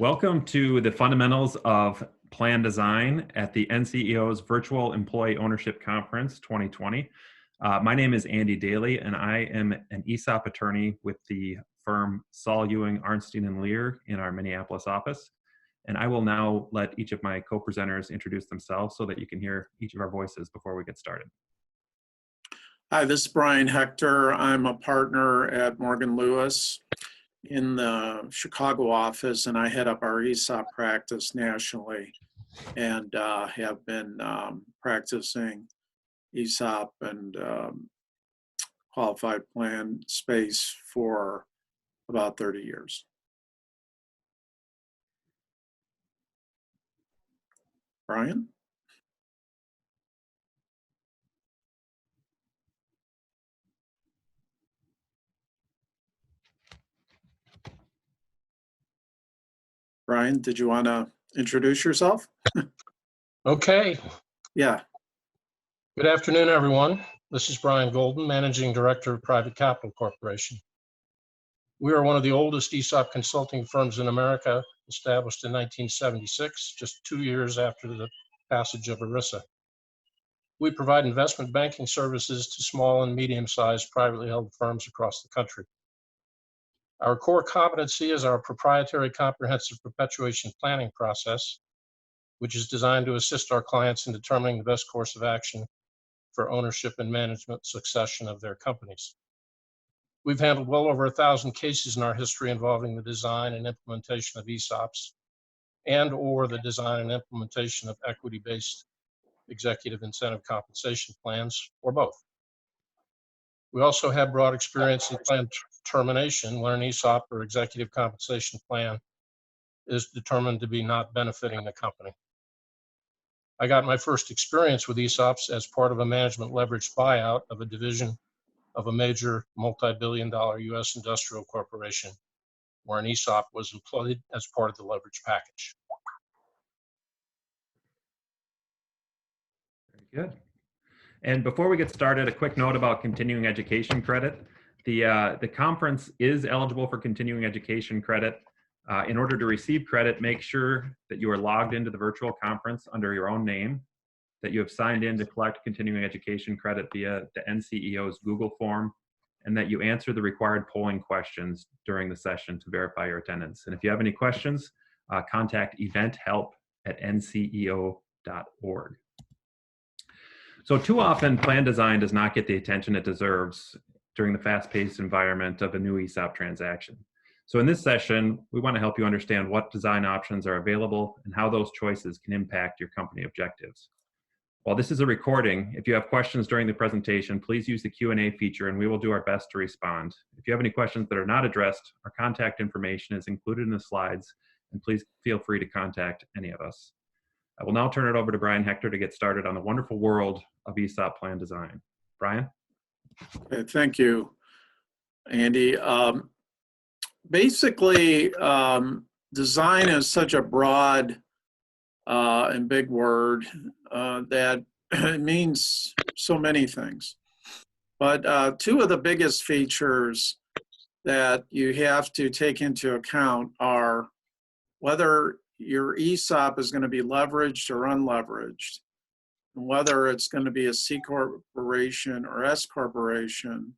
Welcome to the Fundamentals of Plan Design at the NCEO's Virtual Employee Ownership Conference 2020. My name is Andy Daly, and I am an ESOP attorney with the firm Saul Ewing, Arnstein & Lear in our Minneapolis office. And I will now let each of my co-presenters introduce themselves so that you can hear each of our voices before we get started. Hi, this is Brian Hector. I'm a partner at Morgan Lewis in the Chicago office, and I head up our ESOP practice nationally and have been practicing ESOP and qualified plan space for about 30 years. Brian? Brian, did you want to introduce yourself? Okay. Yeah. Good afternoon, everyone. This is Brian Golden, Managing Director of Private Capital Corporation. We are one of the oldest ESOP consulting firms in America, established in 1976, just 2 years after the passage of ERISA. We provide investment banking services to small and medium-sized privately held firms across the country. Our core competency is our proprietary comprehensive perpetuation planning process, which is designed to assist our clients in determining the best course of action for ownership and management succession of their companies. We've handled well over 1,000 cases in our history involving the design and implementation of ESOPs and/or the design and implementation of equity-based executive incentive compensation plans, or both. We also have broad experience in plan termination when an ESOP or executive compensation plan is determined to be not benefiting the company. I got my first experience with ESOPs as part of a management leveraged buyout of a division of a major multi-billion-dollar U.S. industrial corporation, where an ESOP was employed as part of the leverage package. Very good. And before we get started, a quick note about continuing education credit. The conference is eligible for continuing education credit. In order to receive credit, make sure that you are logged into the virtual conference under your own name, that you have signed in to collect continuing education credit via the NCEO's Google form, and that you answer the required polling questions during the session to verify your attendance. And if you have any questions, contact eventhelp@nceo.org. So too often, plan design does not get the attention it deserves during the fast-paced environment of a new ESOP transaction. So in this session, we want to help you understand what design options are available and how those choices can impact your company objectives. While this is a recording, if you have questions during the presentation, please use the Q&A feature and we will do our best to respond. If you have any questions that are not addressed, our contact information is included in the slides, and please feel free to contact any of us. I will now turn it over to Brian Hector to get started on the wonderful world of ESOP plan design. Brian? Okay, thank you, Andy. Basically, design is such a broad and big word that it means so many things. But two of the biggest features that you have to take into account are whether your ESOP is going to be leveraged or unleveraged, and whether it's going to be a C corporation or S corporation,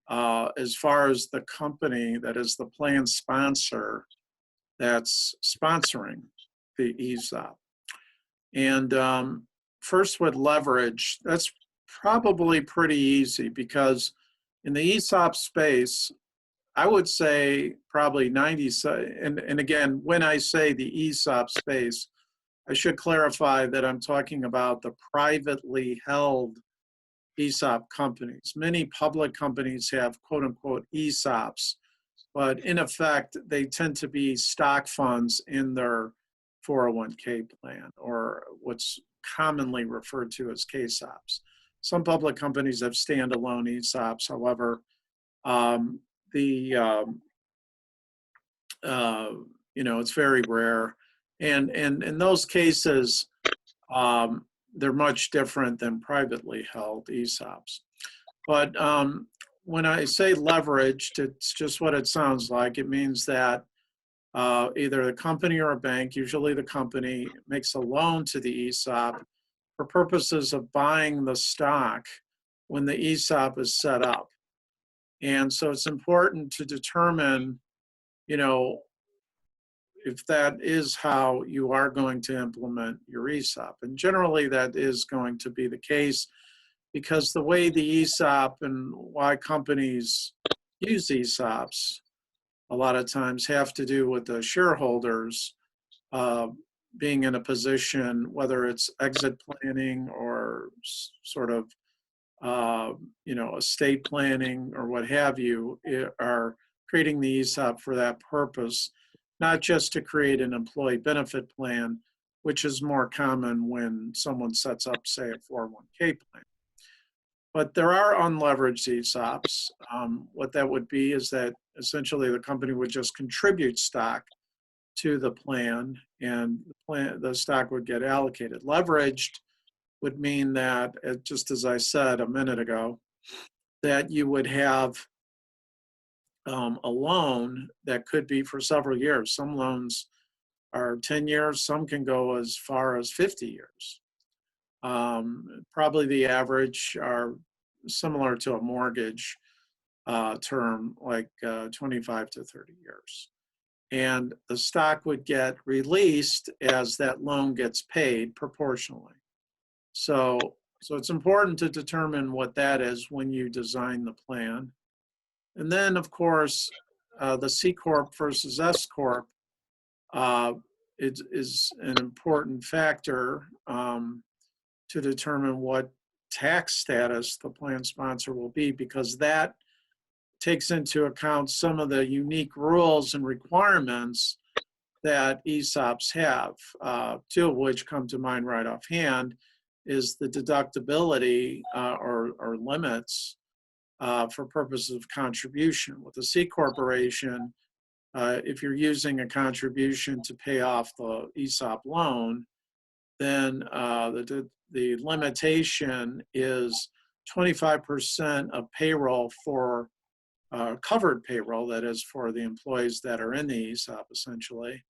as far as the company that is the plan sponsor that's sponsoring the ESOP. And first with leverage, that's probably pretty easy because in the ESOP space, I would say probably 90, and again, when I say the ESOP space, I should clarify that I'm talking about the privately held ESOP companies. Many public companies have quote unquote ESOPs, but in effect, they tend to be stock funds in their 401k plan, or what's commonly referred to as KSOPs. Some public companies have standalone ESOPs. However, it's very rare, and in those cases, they're much different than privately held ESOPs. But when I say leveraged, it's just what it sounds like. It means that either the company or a bank, usually the company, makes a loan to the ESOP for purposes of buying the stock when the ESOP is set up. And so it's important to determine, you know, if that is how you are going to implement your ESOP. And generally that is going to be the case, because the way the ESOP and why companies use ESOPs a lot of times have to do with the shareholders being in a position, whether it's exit planning or sort of estate planning or what have you, are creating the ESOP for that purpose, not just to create an employee benefit plan, which is more common when someone sets up, say, a 401k plan. But there are unleveraged ESOPs. What that would be is that essentially the company would just contribute stock to the plan, and the stock would get allocated. Leveraged would mean that, just as I said a minute ago, that you would have a loan that could be for several years. Some loans are 10 years, some can go as far as 50 years. Probably the average are similar to a mortgage term, like 25 to 30 years. And the stock would get released as that loan gets paid proportionally. So it's important to determine what that is when you design the plan. And then, of course, the C Corp versus S Corp is an important factor to determine what tax status the plan sponsor will be, because that takes into account some of the unique rules and requirements that ESOPs have, two of which come to mind right offhand, is the deductibility or limits for purposes of contribution. With a C corporation, if you're using a contribution to pay off the ESOP loan, then the limitation is 25% of payroll for covered payroll, that is for the employees that are in the ESOP essentially.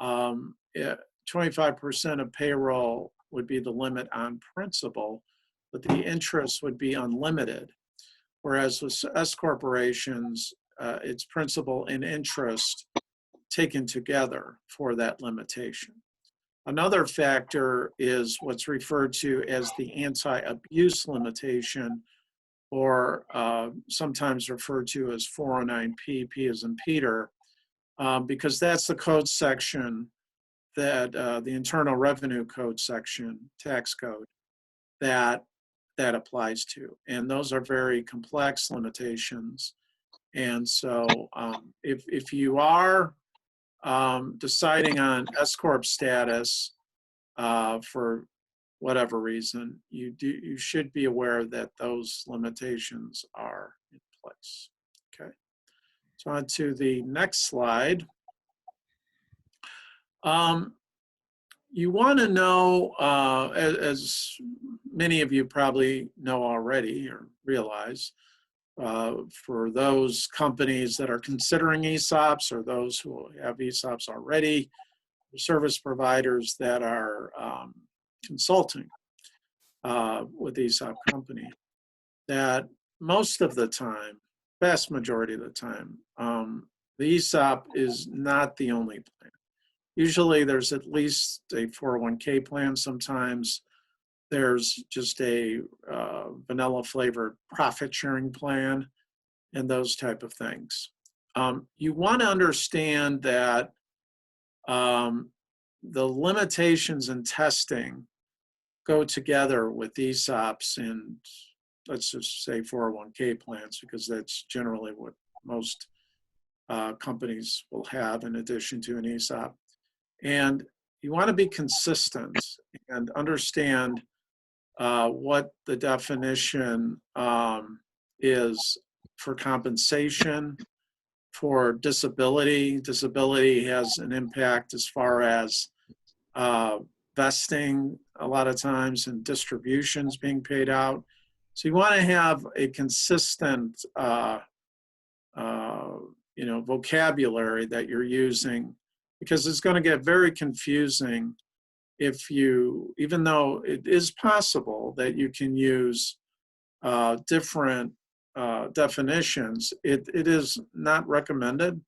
25% of payroll would be the limit on principal, but the interest would be unlimited. Whereas with S corporations, it's principal and interest taken together for that limitation. Another factor is what's referred to as the anti-abuse limitation, or sometimes referred to as 409P, P as in Peter, because that's the code section that the Internal Revenue Code section, tax code, that applies to. And those are very complex limitations. And so if you are deciding on S Corp status for whatever reason, you should be aware that those limitations are in place. Okay, so on to the next slide. You want to know, as many of you probably know already or realize, for those companies that are considering ESOPs or those who have ESOPs already, service providers that are consulting with ESOP company, that most of the time, vast majority of the time, the ESOP is not the only plan. Usually there's at least a 401k plan. Sometimes there's just a vanilla flavored profit sharing plan and those type of things. You want to understand that the limitations in testing go together with ESOPs and, let's just say, 401k plans, because that's generally what most companies will have in addition to an ESOP. And you want to be consistent and understand what the definition is for compensation, for disability. Disability has an impact as far as vesting a lot of times and distributions being paid out. So you want to have a consistent vocabulary that you're using, because it's going to get very confusing if you, even though it is possible that you can use different definitions, it is not recommended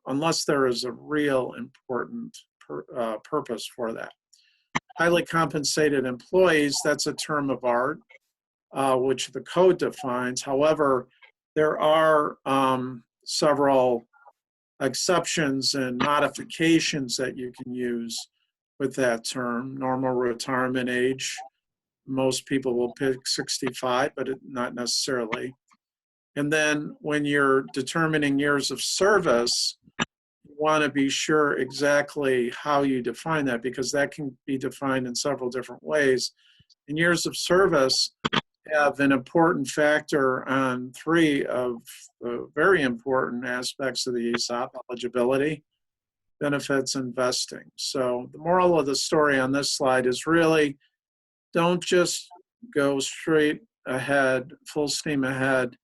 unless there is a real important purpose for that. Highly compensated employees, that's a term of art, which the code defines. However, there are several exceptions and modifications that you can use with that term. Normal retirement age, most people will pick 65, but not necessarily. And then when you're determining years of service, you want to be sure exactly how you define that, because that can be defined in several different ways. And years of service have an important factor on 3 of the very important aspects of the ESOP: eligibility, benefits, and vesting. So the moral of the story on this slide is really, don't just go straight ahead, full steam ahead,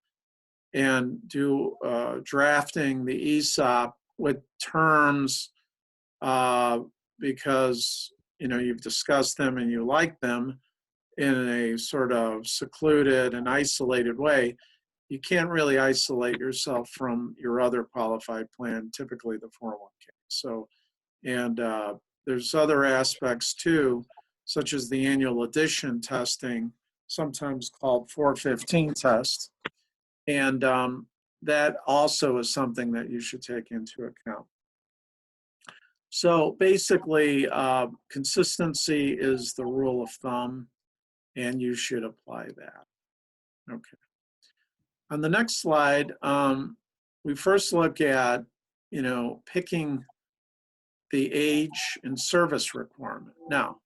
and do drafting the ESOP with terms because you've discussed them and you like them in a sort of secluded and isolated way. You can't really isolate yourself from your other qualified plan, typically the 401k. So, and there's other aspects too, such as the annual addition testing, sometimes called 415 test. And that also is something that you should take into account. So basically, consistency is the rule of thumb, and you should apply that. Okay. On the next slide, we first look at, picking the age and service requirement. Now,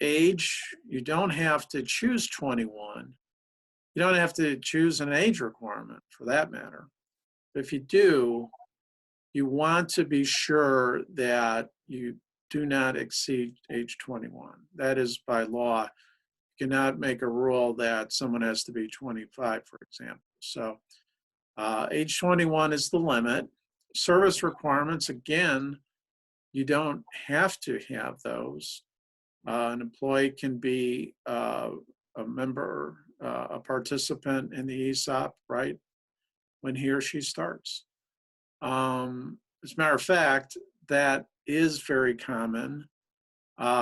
age, you don't have to choose 21. You don't have to choose an age requirement for that matter. If you do, you want to be sure that you do not exceed age 21. That is by law. You cannot make a rule that someone has to be 25, for example. So age 21 is the limit. Service requirements, again, you don't have to have those. An employee can be a member, a participant in the ESOP, right, when he or she starts. As a matter of fact, that is very common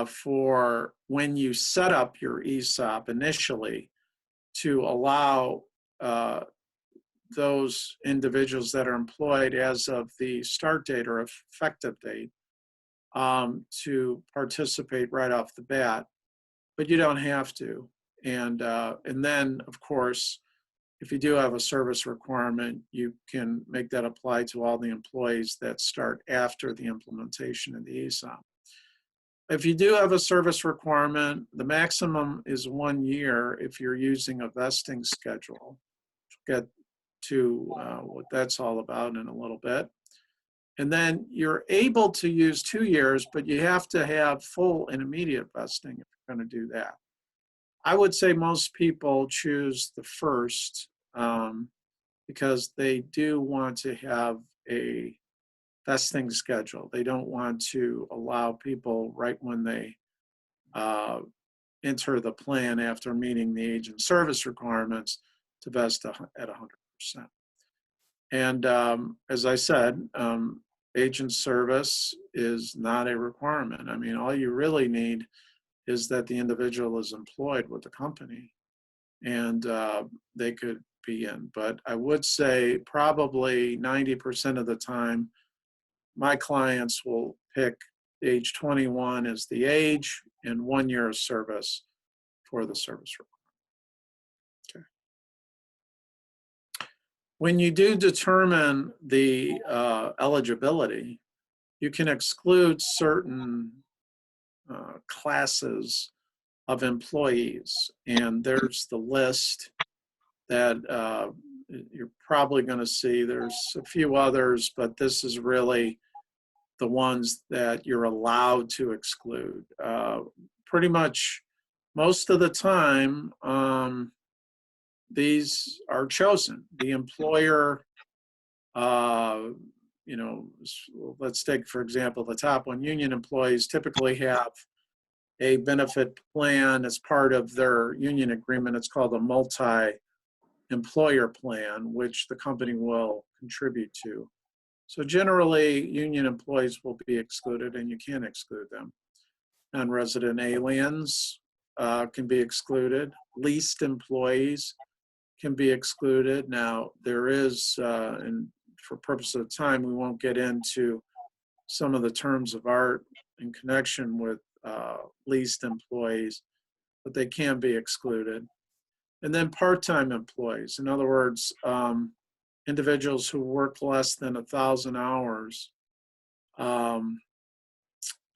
for when you set up your ESOP initially, to allow those individuals that are employed as of the start date or effective date to participate right off the bat, but you don't have to. And then, of course, if you do have a service requirement, you can make that apply to all the employees that start after the implementation of the ESOP. If you do have a service requirement, the maximum is 1 year if you're using a vesting schedule. We'll get to what that's all about in a little bit. And then you're able to use 2 years, but you have to have full and immediate vesting if you're going to do that. I would say most people choose the first because they do want to have a vesting schedule. They don't want to allow people right when they enter the plan after meeting the age and service requirements to vest at 100%. And as I said, age and service is not a requirement. I mean, all you really need is that the individual is employed with the company, and they could be in. But I would say probably 90% of the time, my clients will pick age 21 as the age and 1 year of service for the service requirement. Okay. When you do determine the eligibility, you can exclude certain classes of employees, and there's the list that you're probably going to see. There's a few others, but this is really the ones that you're allowed to exclude. Pretty much most of the time, these are chosen. The employer You know, let's take, for example, the top one. Union employees typically have a benefit plan as part of their union agreement. It's called a multi-employer plan, which the company will contribute to. So generally, union employees will be excluded, and you can exclude them. Non-resident aliens can be excluded. Leased employees can be excluded. Now, there is, and for purpose of time, we won't get into some of the terms of art in connection with leased employees, but they can be excluded. And then part-time employees, in other words, individuals who work less than 1,000 hours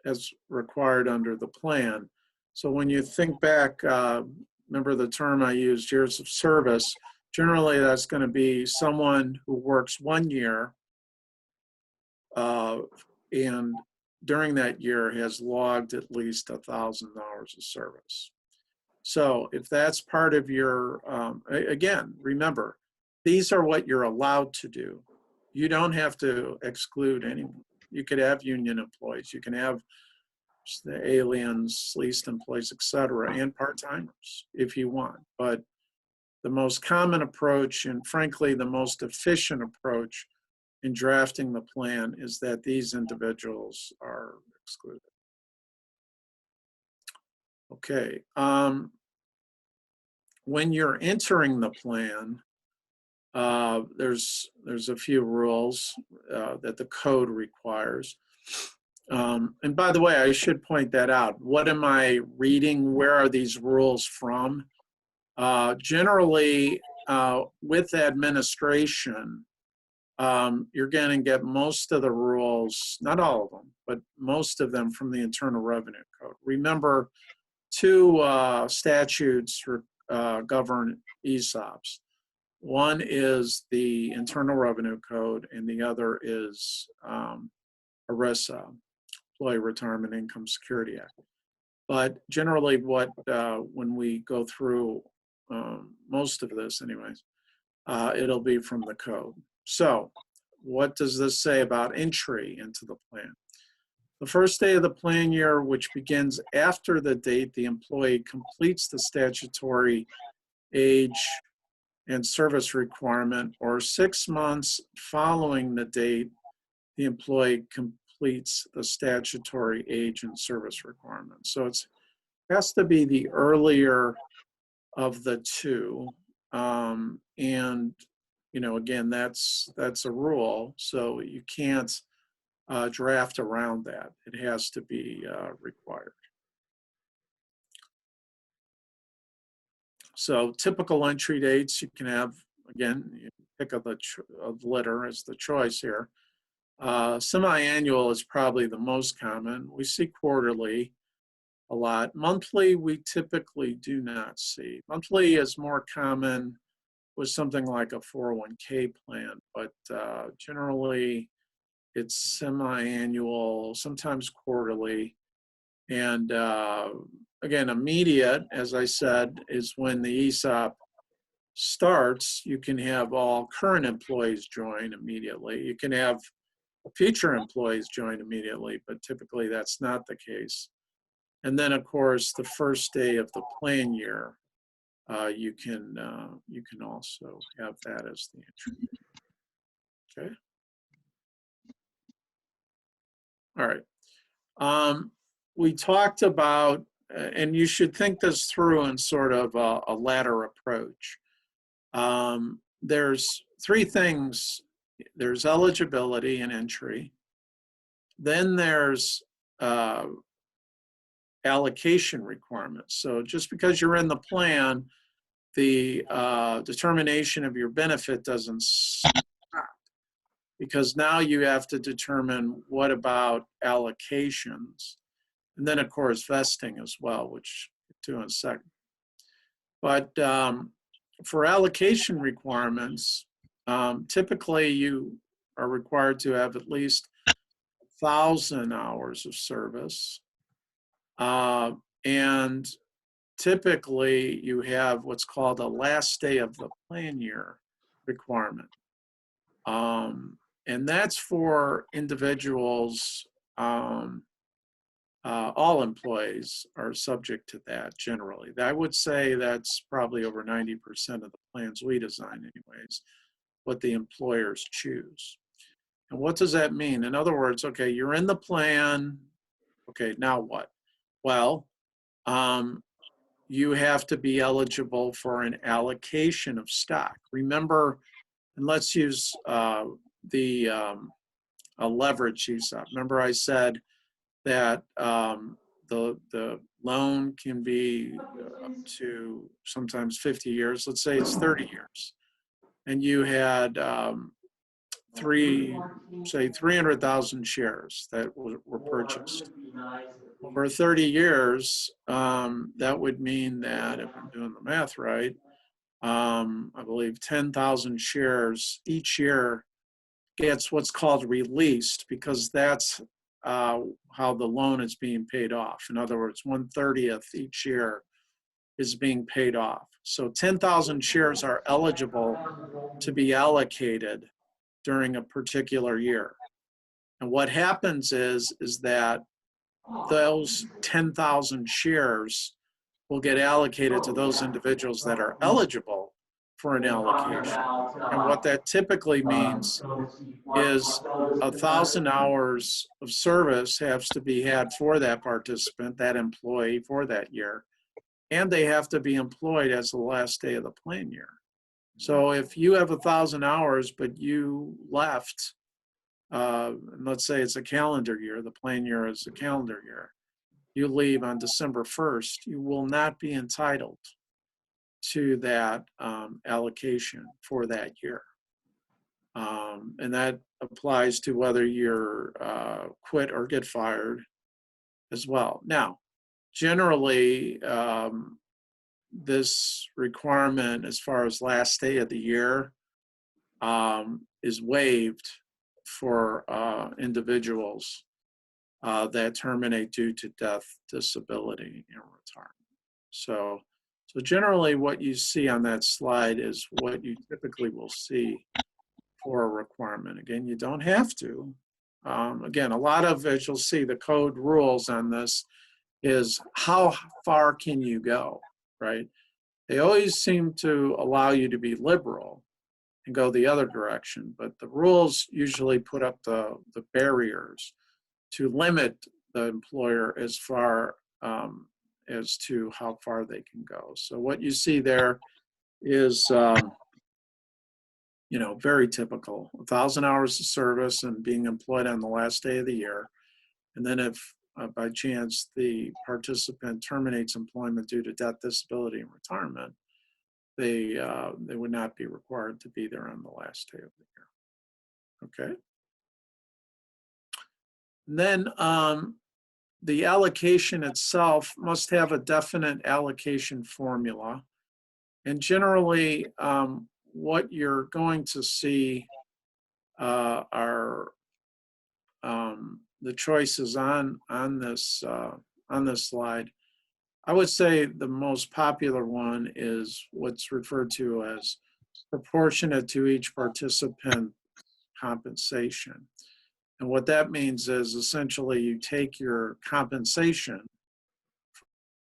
as required under the plan. So when you think back, remember the term I used, years of service, generally that's going to be someone who works 1 year and during that year has logged at least 1,000 hours of service. So if that's part of your, again, remember, these are what you're allowed to do. You don't have to exclude anyone. You could have union employees, you can have the aliens, leased employees, et cetera, and part-timers if you want. But the most common approach, and frankly, the most efficient approach in drafting the plan, is that these individuals are excluded. Okay. When you're entering the plan, there's a few rules that the code requires. And by the way, I should point that out. What am I reading? Where are these rules from? Generally, with administration, you're going to get most of the rules, not all of them, but most of them from the Internal Revenue Code. Remember, two statutes govern ESOPs. One is the Internal Revenue Code, and the other is ERISA, Employee Retirement Income Security Act. But generally, when we go through most of this, anyways, it'll be from the code. So, what does this say about entry into the plan? The first day of the plan year, which begins after the date the employee completes the statutory age and service requirement, or 6 months following the date the employee completes the statutory age and service requirement. So it has to be the earlier of the two. And, you know, again, that's a rule, so you can't draft around that. It has to be required. So typical entry dates, you can have, again, you pick up a letter as the choice here. Semi-annual is probably the most common. We see quarterly a lot. Monthly, we typically do not see. Monthly is more common with something like a 401k plan, but generally it's semi-annual, sometimes quarterly. And again, immediate, as I said, is when the ESOP starts. You can have all current employees join immediately. You can have future employees join immediately, but typically that's not the case. And then, of course, the first day of the plan year, you can also have that as the entry. Okay. All right. We talked about, and you should think this through in sort of a ladder approach. There's three things. There's eligibility and entry. Then there's allocation requirements. So just because you're in the plan, the determination of your benefit doesn't stop, because now you have to determine what about allocations. And then, of course, vesting as well, which we'll do in a second. But for allocation requirements, typically you are required to have at least 1,000 hours of service. And typically you have what's called a last day of the plan year requirement. And that's for individuals. All employees are subject to that generally. I would say that's probably over 90% of the plans we design anyways, what the employers choose. And what does that mean? In other words, okay, you're in the plan. Okay, now what? Well, you have to be eligible for an allocation of stock. Remember, and let's use the leverage ESOP. Remember I said that the loan can be up to sometimes 50 years. Let's say it's 30 years. And you had say 300,000 shares that were purchased. Over 30 years, that would mean that, if I'm doing the math right, I believe 10,000 shares each year gets what's called released, because that's how the loan is being paid off. In other words, 1/30 each year is being paid off. So 10,000 shares are eligible to be allocated during a particular year. And what happens is that those 10,000 shares will get allocated to those individuals that are eligible for an allocation. And what that typically means is 1,000 hours of service has to be had for that participant, that employee, for that year. And they have to be employed as the last day of the plan year. So if you have 1,000 hours, but you left, and let's say it's a calendar year, the plan year is a calendar year, you leave on December 1st, you will not be entitled to that allocation for that year. And that applies to whether you're quit or get fired as well. Now, generally, this requirement as far as last day of the year is waived for individuals that terminate due to death, disability, and retirement. So generally what you see on that slide is what you typically will see for a requirement. Again, you don't have to. Again, a lot of, as you'll see, the code rules on this is how far can you go, right? They always seem to allow you to be liberal and go the other direction, but the rules usually put up the barriers to limit the employer as far as to how far they can go. So what you see there is, very typical, 1,000 hours of service and being employed on the last day of the year. And then if by chance the participant terminates employment due to death, disability, and retirement, they would not be required to be there on the last day of the year. Okay. And then the allocation itself must have a definite allocation formula. And generally, what you're going to see are the choices on this slide. I would say the most popular one is what's referred to as proportionate to each participant compensation. And what that means is essentially you take your compensation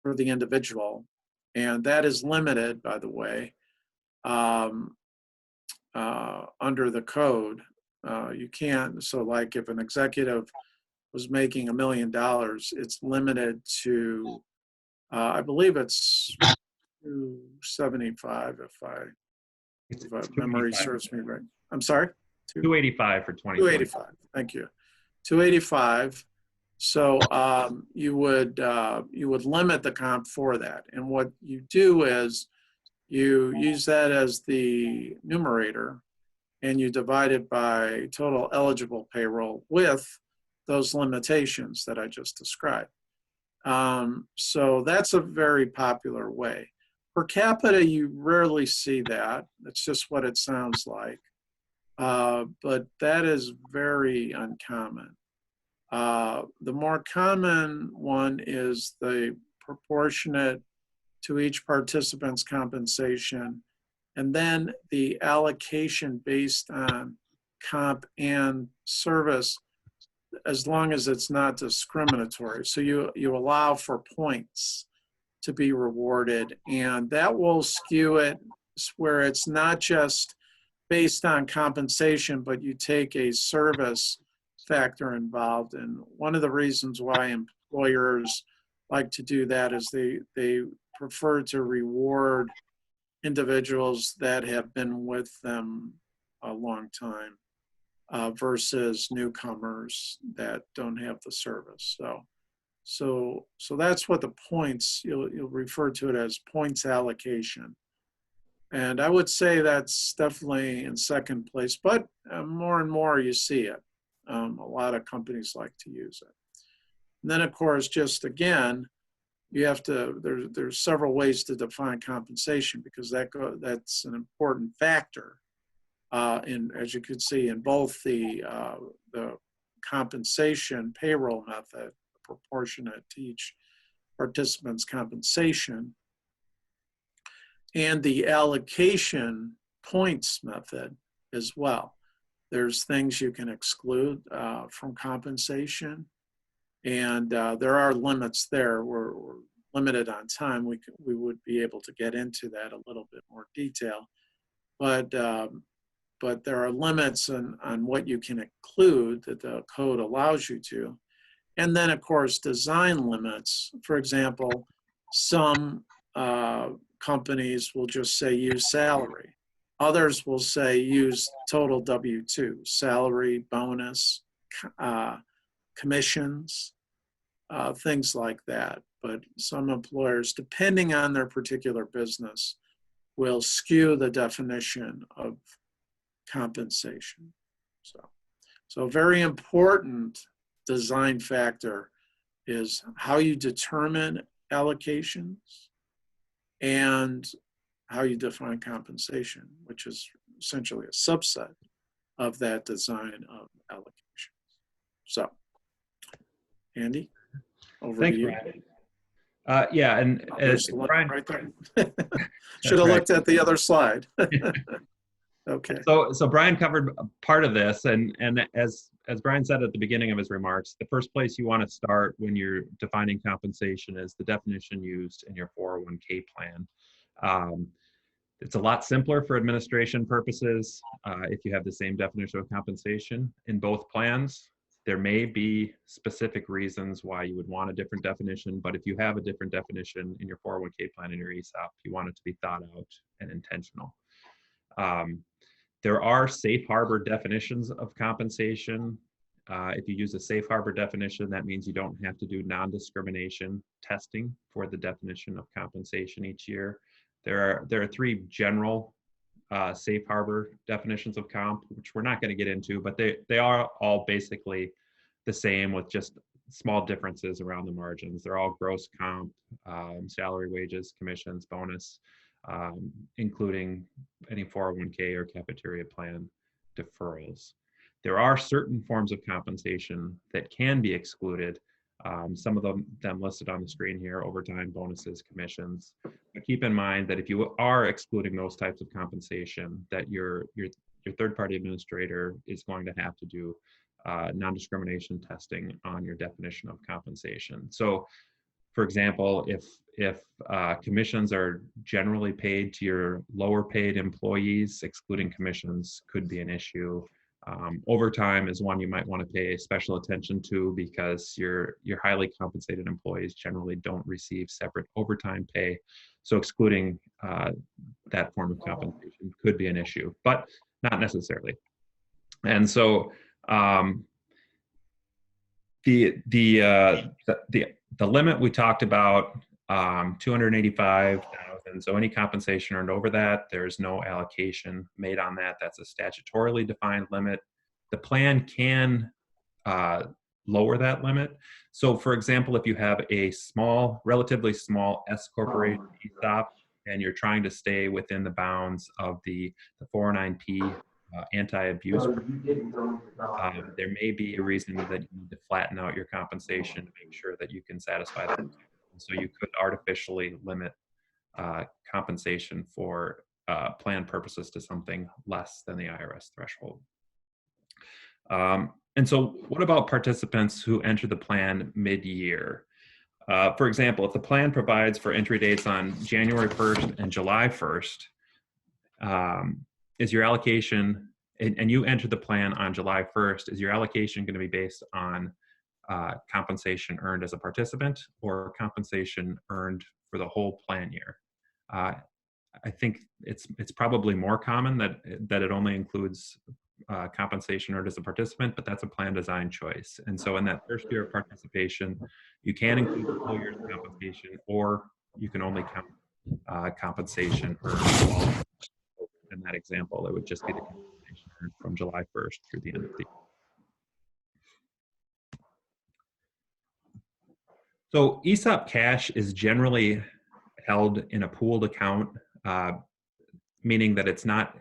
for the individual, and that is limited, by the way, under the code. You can't, so like if an executive was making $1 million, it's limited to, I believe it's 275 if memory serves me right. I'm sorry? 285 for 2020. 285, thank you. 285. So you would limit the comp for that. And what you do is you use that as the numerator and you divide it by total eligible payroll with those limitations that I just described. So that's a very popular way. Per capita, you rarely see that. That's just what it sounds like. But that is very uncommon. The more common one is the proportionate to each participant's compensation, and then the allocation based on comp and service as long as it's not discriminatory. So you allow for points to be rewarded, and that will skew it where it's not just based on compensation, but you take a service factor involved. And one of the reasons why employers like to do that is they prefer to reward individuals that have been with them a long time versus newcomers that don't have the service. So that's what the points, you'll refer to it as points allocation. And I would say that's definitely in second place, but more and more you see it. A lot of companies like to use it. And then of course, just again, you have to, there's several ways to define compensation because that's an important factor as you can see in both the compensation payroll method, proportionate to each participant's compensation, and the allocation points method as well. There's things you can exclude from compensation, and there are limits there. We're limited on time. We would be able to get into that a little bit more detail, but there are limits on what you can include that the code allows you to. And then, of course, design limits. For example, some companies will just say use salary. Others will say use total W-2, salary, bonus, commissions, things like that. But some employers, depending on their particular business, will skew the definition of compensation. So very important design factor is how you determine allocations and how you define compensation, which is essentially a subset of that design of allocations. So, Andy, over Thanks, to you. Brian. Yeah, and There's the Brian, right there. Should have looked at the other slide. Okay. So Brian covered part of this, and as Brian said at the beginning of his remarks, the first place you want to start when you're defining compensation is the definition used in your 401k plan. It's a lot simpler for administration purposes if you have the same definition of compensation in both plans. There may be specific reasons why you would want a different definition, but if you have a different definition in your 401k plan and your ESOP, you want it to be thought out and intentional. There are safe harbor definitions of compensation. If you use a safe harbor definition, that means you don't have to do non-discrimination testing for the definition of compensation each year. There are three general safe harbor definitions of comp, which we're not going to get into, but they are all basically the same with just small differences around the margins. They're all gross comp, salary, wages, commissions, bonus, including any 401k or cafeteria plan deferrals. There are certain forms of compensation that can be excluded. Some of them listed on the screen here: overtime, bonuses, commissions. But keep in mind that if you are excluding those types of compensation, that your third-party administrator is going to have to do non-discrimination testing on your definition of compensation. So, for example, if commissions are generally paid to your lower paid employees, excluding commissions could be an issue. Overtime is one you might want to pay special attention to because your highly compensated employees generally don't receive separate overtime pay. So excluding that form of compensation could be an issue, but not necessarily. And so the limit we talked about, 285,000. So any compensation earned over that, there's no allocation made on that. That's a statutorily defined limit. The plan can lower that limit. So for example, if you have a relatively small S corporation ESOP, and you're trying to stay within the bounds of the 409P anti-abuse, there may be a reason that you need to flatten out your compensation to make sure that you can satisfy that. So you could artificially limit compensation for plan purposes to something less than the IRS threshold. And so what about participants who enter the plan mid-year? For example, if the plan provides for entry dates on January 1st and July 1st, is your allocation, and you enter the plan on July 1st, is your allocation going to be based on compensation earned as a participant or compensation earned for the whole plan year? I think it's probably more common that it only includes compensation earned as a participant, but that's a plan design choice. And so in that first year of participation, you can include the full year's compensation, or you can only count compensation earned. In that example, it would just be the compensation earned from July 1st through the end of the year. So ESOP cash is generally held in a pooled account, meaning that it's not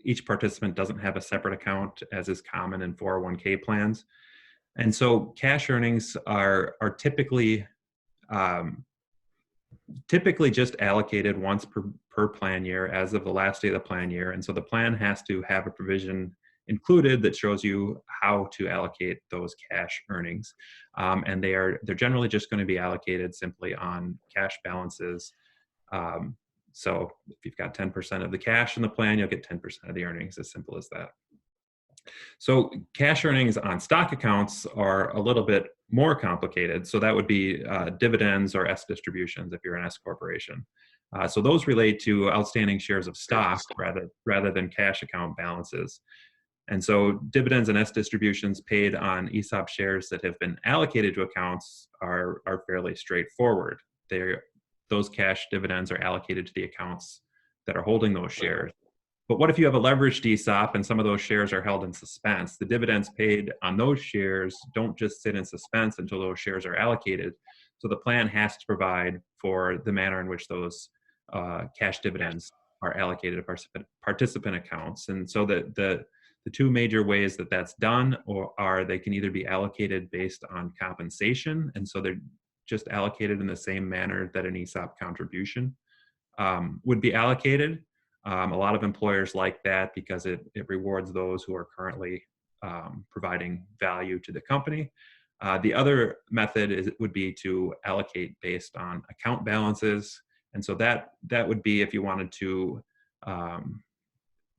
each participant doesn't have a separate account as is common in 401k plans. And so cash earnings are typically just allocated once per plan year as of the last day of the plan year. And so the plan has to have a provision included that shows you how to allocate those cash earnings. And they're generally just going to be allocated simply on cash balances. So if you've got 10% of the cash in the plan, you'll get 10% of the earnings, as simple as that. So cash earnings on stock accounts are a little bit more complicated. So that would be dividends or S distributions if you're an S corporation. So those relate to outstanding shares of stock rather than cash account balances. And so dividends and S distributions paid on ESOP shares that have been allocated to accounts are fairly straightforward. Those cash dividends are allocated to the accounts that are holding those shares. But what if you have a leveraged ESOP and some of those shares are held in suspense? The dividends paid on those shares don't just sit in suspense until those shares are allocated. So the plan has to provide for the manner in which those cash dividends are allocated to participant accounts. And so the two major ways that that's done are they can either be allocated based on compensation, and so they're just allocated in the same manner that an ESOP contribution would be allocated. A lot of employers like that because it rewards those who are currently providing value to the company. The other method would be to allocate based on account balances. And so that would be if you wanted to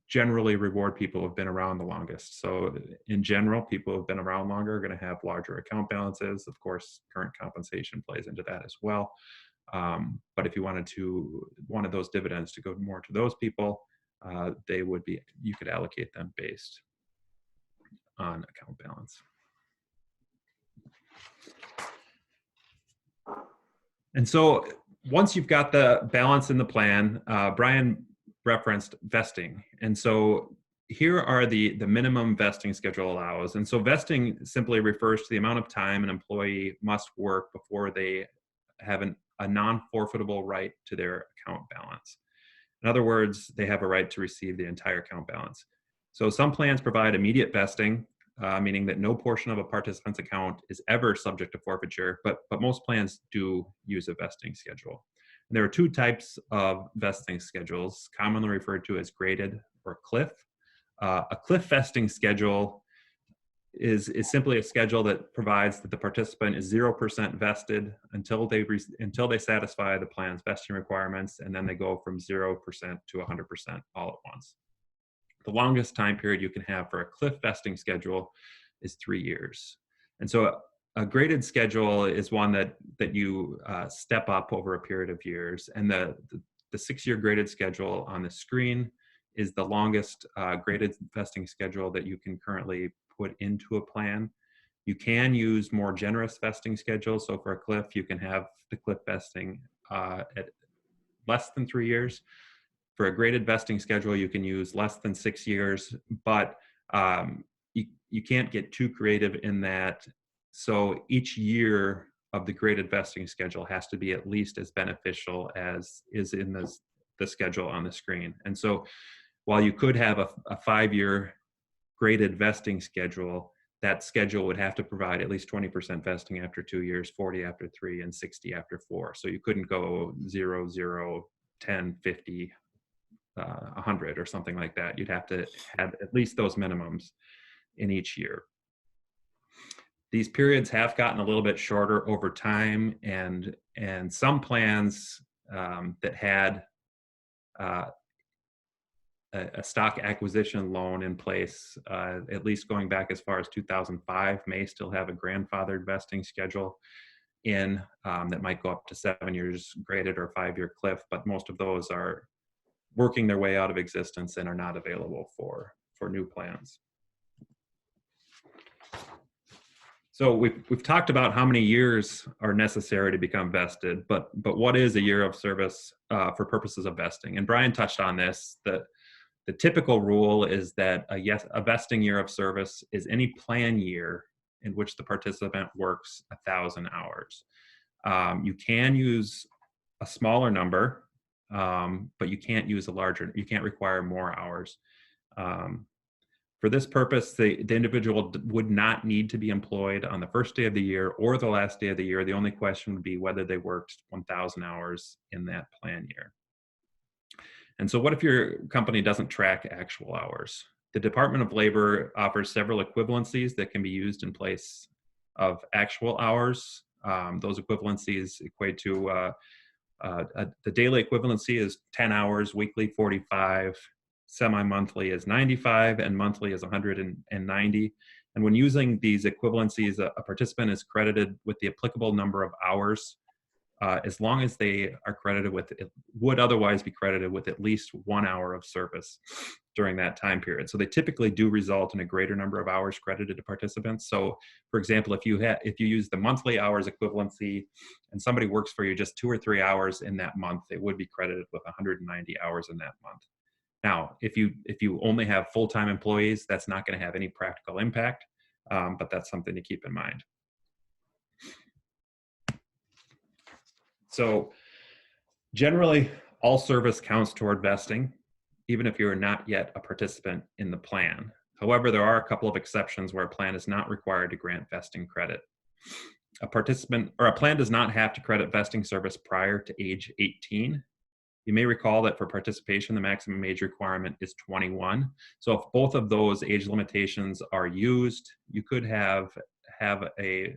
generally reward people who have been around the longest. So in general, people who have been around longer are going to have larger account balances. Of course, current compensation plays into that as well. But if you wanted those dividends to go more to those people, you could allocate them based on account balance. And so once you've got the balance in the plan, Brian referenced vesting. And so here are the minimum vesting schedule allows. And so vesting simply refers to the amount of time an employee must work before they have a non-forfeitable right to their account balance. In other words, they have a right to receive the entire account balance. So some plans provide immediate vesting, meaning that no portion of a participant's account is ever subject to forfeiture, but most plans do use a vesting schedule. And there are two types of vesting schedules, commonly referred to as graded or cliff. A cliff vesting schedule is simply a schedule that provides that the participant is 0% vested until they satisfy the plan's vesting requirements, and then they go from 0% to 100% all at once. The longest time period you can have for a cliff vesting schedule is 3 years. And so a graded schedule is one that you step up over a period of years. And the 6-year graded schedule on the screen is the longest graded vesting schedule that you can currently put into a plan. You can use more generous vesting schedules. So for a cliff, you can have the cliff vesting at less than 3 years. For a graded vesting schedule, you can use less than 6 years, but you can't get too creative in that. So each year of the graded vesting schedule has to be at least as beneficial as is in the schedule on the screen. And so while you could have a 5-year graded vesting schedule, that schedule would have to provide at least 20% vesting after 2 years, 40 after 3, and 60 after 4. So you couldn't go 0, 0, 10, 50, 100 or something like that. You'd have to have at least those minimums in each year. These periods have gotten a little bit shorter over time, and some plans that had a stock acquisition loan in place, at least going back as far as 2005, may still have a grandfathered vesting schedule that might go up to 7 years graded or 5-year cliff, but most of those are working their way out of existence and are not available for new plans. So we've talked about how many years are necessary to become vested, but what is a year of service for purposes of vesting? And Brian touched on this, that the typical rule is that a vesting year of service is any plan year in which the participant works 1,000 hours. You can use a smaller number, but you can't use you can't require more hours. For this purpose, the individual would not need to be employed on the first day of the year or the last day of the year. The only question would be whether they worked 1,000 hours in that plan year. And so what if your company doesn't track actual hours? The Department of Labor offers several equivalencies that can be used in place of actual hours. Those equivalencies equate to the daily equivalency is 10 hours, weekly 45, semi-monthly is 95, and monthly is 190. And when using these equivalencies, a participant is credited with the applicable number of hours as long as they are credited with, would otherwise be credited with at least 1 hour of service during that time period. So they typically do result in a greater number of hours credited to participants. So for example, if you use the monthly hours equivalency and somebody works for you just 2 or 3 hours in that month, they would be credited with 190 hours in that month. Now, if you only have full-time employees, that's not going to have any practical impact, but that's something to keep in mind. So generally, all service counts toward vesting, even if you're not yet a participant in the plan. However, there are a couple of exceptions where a plan is not required to grant vesting credit. A plan does not have to credit vesting service prior to age 18. You may recall that for participation, the maximum age requirement is 21. So if both of those age limitations are used, you could have a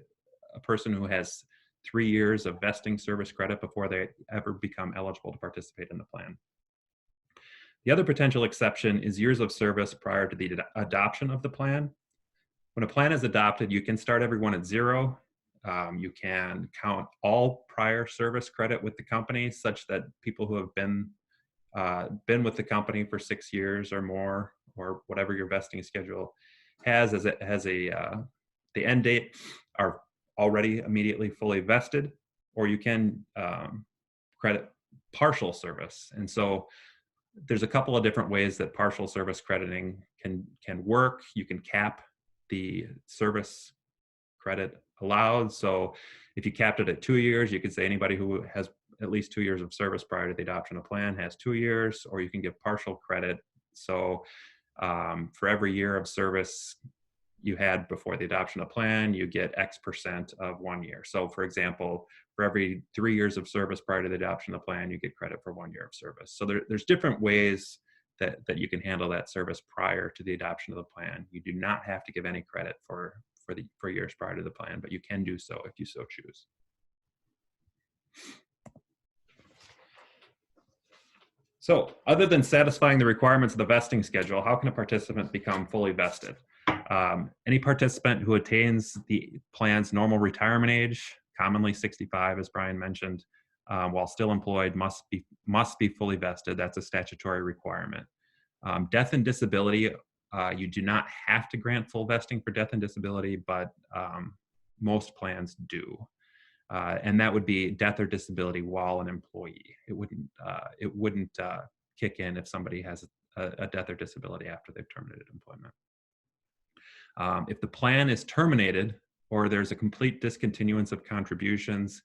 person who has 3 years of vesting service credit before they ever become eligible to participate in the plan. The other potential exception is years of service prior to the adoption of the plan. When a plan is adopted, you can start everyone at 0. You can count all prior service credit with the company, such that people who have been with the company for 6 years or more, or whatever your vesting schedule has the end date, are already immediately fully vested, or you can credit partial service. And so there's a couple of different ways that partial service crediting can work. You can cap the service credit allowed. So if you capped it at 2 years, you could say anybody who has at least 2 years of service prior to the adoption of the plan has 2 years, or you can give partial credit. So for every year of service you had before the adoption of the plan, you get X% of 1 year. So for example, for every 3 years of service prior to the adoption of the plan, you get credit for 1 year of service. So there's different ways that you can handle that service prior to the adoption of the plan. You do not have to give any credit for years prior to the plan, but you can do so if you so choose. So other than satisfying the requirements of the vesting schedule, how can a participant become fully vested? Any participant who attains the plan's normal retirement age, commonly 65, as Brian mentioned, while still employed, must be fully vested. That's a statutory requirement. Death and disability, you do not have to grant full vesting for death and disability, but most plans do. And that would be death or disability while an employee. It wouldn't kick in if somebody has a death or disability after they've terminated employment. If the plan is terminated or there's a complete discontinuance of contributions,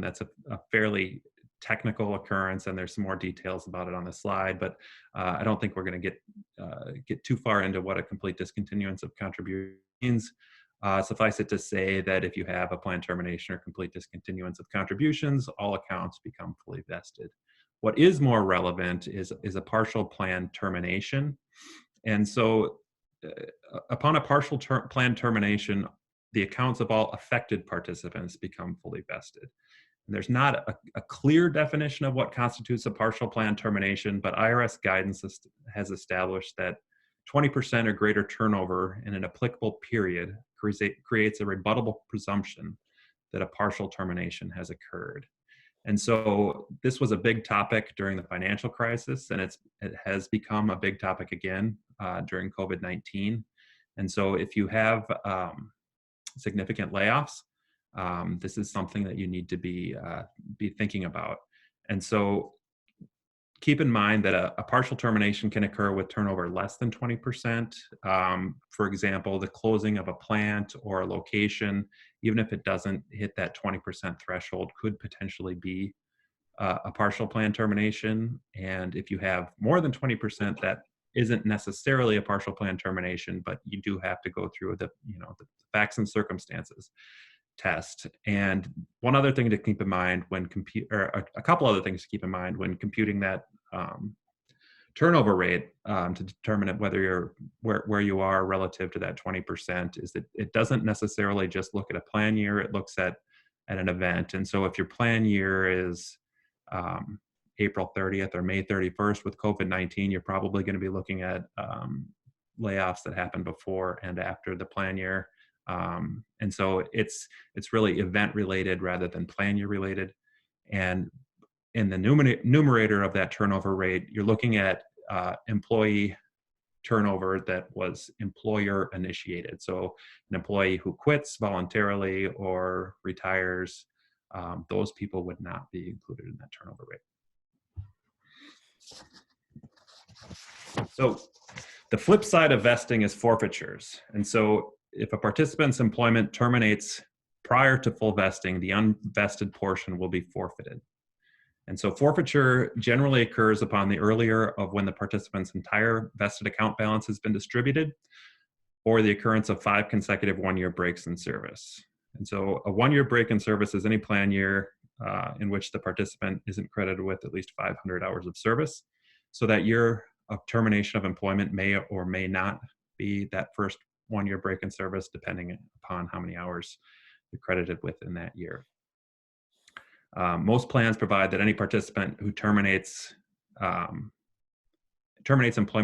that's a fairly technical occurrence, and there's some more details about it on the slide, but I don't think we're going to get too far into what a complete discontinuance of contributions means. Suffice it to say that if you have a plan termination or complete discontinuance of contributions, all accounts become fully vested. What is more relevant is a partial plan termination. And so upon a partial plan termination, the accounts of all affected participants become fully vested. And there's not a clear definition of what constitutes a partial plan termination, but IRS guidance has established that 20% or greater turnover in an applicable period creates a rebuttable presumption that a partial termination has occurred. And so this was a big topic during the financial crisis, and it has become a big topic again during COVID-19. And so if you have significant layoffs, this is something that you need to be thinking about. And so keep in mind that a partial termination can occur with turnover less than 20%. For example, the closing of a plant or a location, even if it doesn't hit that 20% threshold, could potentially be a partial plan termination. And if you have more than 20%, that isn't necessarily a partial plan termination, but you do have to go through the facts and circumstances test. And one other thing to keep in mind when a couple other things to keep in mind when computing that turnover rate to determine whether you're where you are relative to that 20% is that it doesn't necessarily just look at a plan year, it looks at an event. And so if your plan year is April 30th or May 31st with COVID-19, you're probably going to be looking at layoffs that happened before and after the plan year. And so it's really event related rather than plan year related. And in the numerator of that turnover rate, you're looking at employee turnover that was employer initiated. So an employee who quits voluntarily or retires, those people would not be included in that turnover rate. So the flip side of vesting is forfeitures. And so if a participant's employment terminates prior to full vesting, the unvested portion will be forfeited. And so forfeiture generally occurs upon the earlier of when the participant's entire vested account balance has been distributed, or the occurrence of 5 consecutive one-year breaks in service. And so a one-year break in service is any plan year in which the participant isn't credited with at least 500 hours of service. So that year of termination of employment may or may not be that first one-year break in service, depending upon how many hours you're credited with in that year. Most plans provide that any participant who terminates employment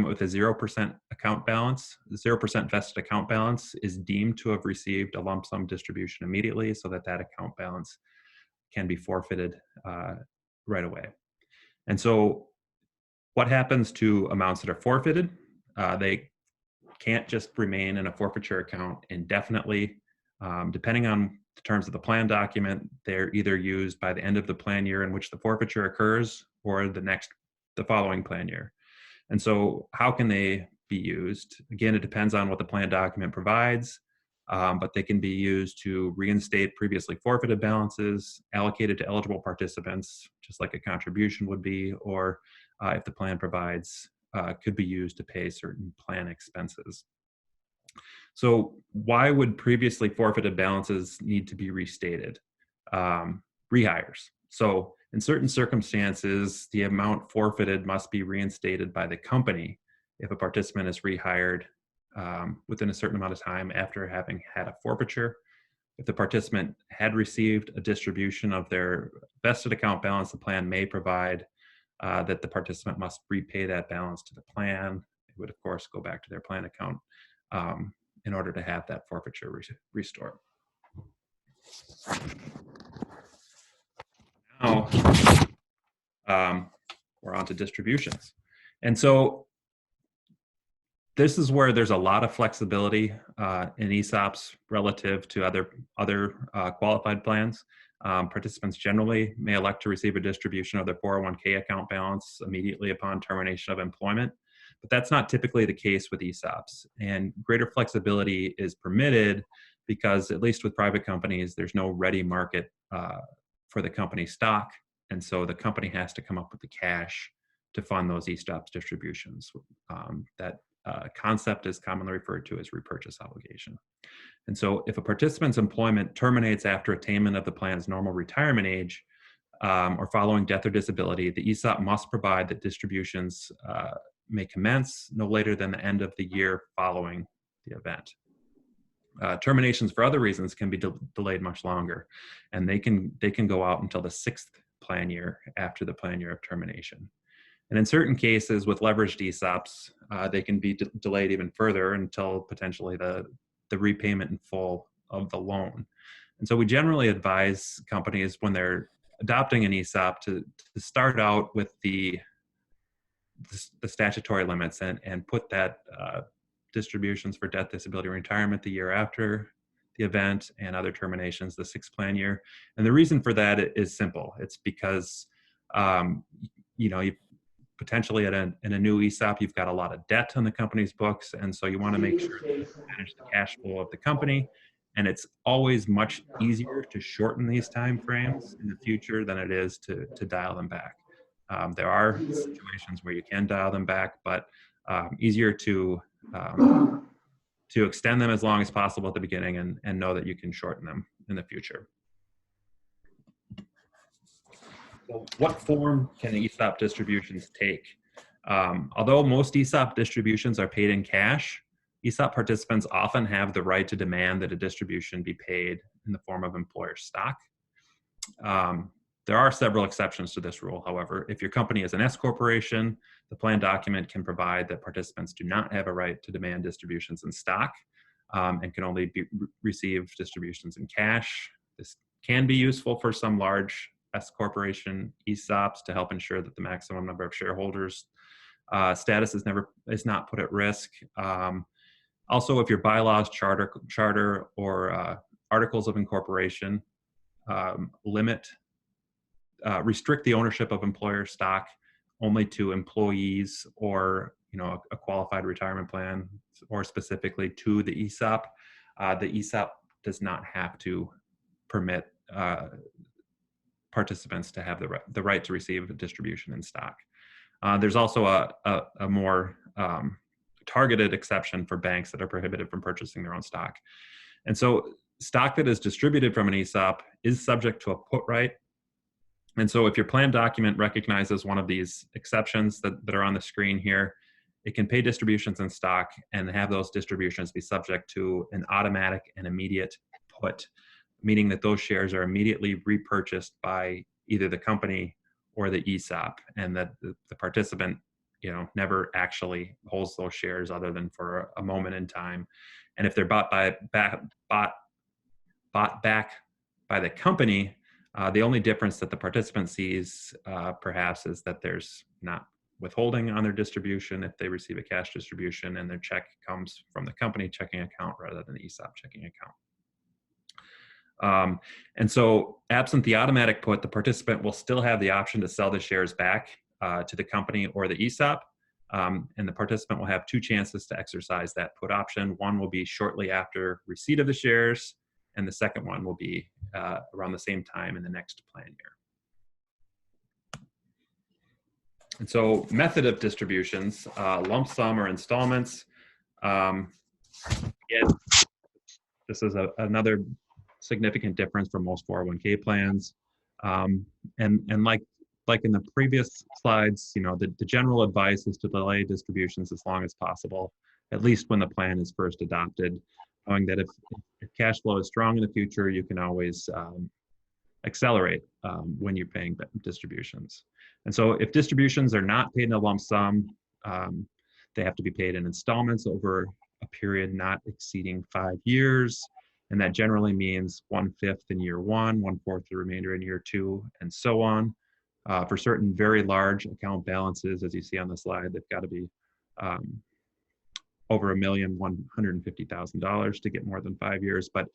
with a 0% account balance, 0% vested account balance, is deemed to have received a lump sum distribution immediately, so that account balance can be forfeited right away. And so what happens to amounts that are forfeited? They can't just remain in a forfeiture account indefinitely. Depending on the terms of the plan document, they're either used by the end of the plan year in which the forfeiture occurs or the following plan year. And so how can they be used? Again, it depends on what the plan document provides, but they can be used to reinstate previously forfeited balances allocated to eligible participants, just like a contribution would be, or if the plan provides, could be used to pay certain plan expenses. So why would previously forfeited balances need to be restated? Rehires. So in certain circumstances, the amount forfeited must be reinstated by the company if a participant is rehired within a certain amount of time after having had a forfeiture. If the participant had received a distribution of their vested account balance, the plan may provide that the participant must repay that balance to the plan. It would, of course, go back to their plan account in order to have that forfeiture restored. Now, we're on to distributions. And so this is where there's a lot of flexibility in ESOPs relative to other qualified plans. Participants generally may elect to receive a distribution of their 401k account balance immediately upon termination of employment, but that's not typically the case with ESOPs. And greater flexibility is permitted because, at least with private companies, there's no ready market for the company stock. And so the company has to come up with the cash to fund those ESOPs distributions. That concept is commonly referred to as repurchase obligation. And so if a participant's employment terminates after attainment of the plan's normal retirement age or following death or disability, the ESOP must provide that distributions may commence no later than the end of the year following the event. Terminations for other reasons can be delayed much longer, and they can go out until the 6th plan year after the plan year of termination. And in certain cases with leveraged ESOPs, they can be delayed even further until potentially the repayment in full of the loan. And so we generally advise companies when they're adopting an ESOP to start out with the statutory limits and put that distributions for death, disability, retirement the year after the event and other terminations the 6th plan year. And the reason for that is simple. It's because you potentially in a new ESOP, you've got a lot of debt on the company's books, and so you want to make sure that you manage the cash flow of the company. And it's always much easier to shorten these time frames in the future than it is to dial them back. There are situations where you can dial them back, but easier to extend them as long as possible at the beginning and know that you can shorten them in the future. So what form can ESOP distributions take? Although most ESOP distributions are paid in cash, ESOP participants often have the right to demand that a distribution be paid in the form of employer stock. There are several exceptions to this rule, however. If your company is an S corporation, the plan document can provide that participants do not have a right to demand distributions in stock and can only receive distributions in cash. This can be useful for some large S corporation ESOPs to help ensure that the maximum number of shareholders status is not put at risk. Also, if your bylaws, charter or articles of incorporation restrict the ownership of employer stock only to employees or a qualified retirement plan, or specifically to the ESOP does not have to permit participants to have the right to receive a distribution in stock. There's also a more targeted exception for banks that are prohibited from purchasing their own stock. And so stock that is distributed from an ESOP is subject to a put right. And so if your plan document recognizes one of these exceptions that are on the screen here, it can pay distributions in stock and have those distributions be subject to an automatic and immediate put, meaning that those shares are immediately repurchased by either the company or the ESOP, and that the participant never actually holds those shares other than for a moment in time. And if they're bought back by the company, the only difference that the participant sees perhaps is that there's not withholding on their distribution if they receive a cash distribution and their check comes from the company checking account rather than the ESOP checking account. And so absent the automatic put, the participant will still have the option to sell the shares back to the company or the ESOP. And the participant will have 2 chances to exercise that put option. One will be shortly after receipt of the shares, and the second one will be around the same time in the next plan year. And so method of distributions, lump sum or installments. Again, this is another significant difference from most 401k plans. And like in the previous slides, the general advice is to delay distributions as long as possible, at least when the plan is first adopted, knowing that if cash flow is strong in the future, you can always accelerate when you're paying distributions. And so if distributions are not paid in a lump sum, they have to be paid in installments over a period not exceeding 5 years. And that generally means 1/5 in year 1, 1/4 the remainder in year 2, and so on. For certain very large account balances, as you see on the slide, they've got to be over $1,150,000 to get more than 5 years. But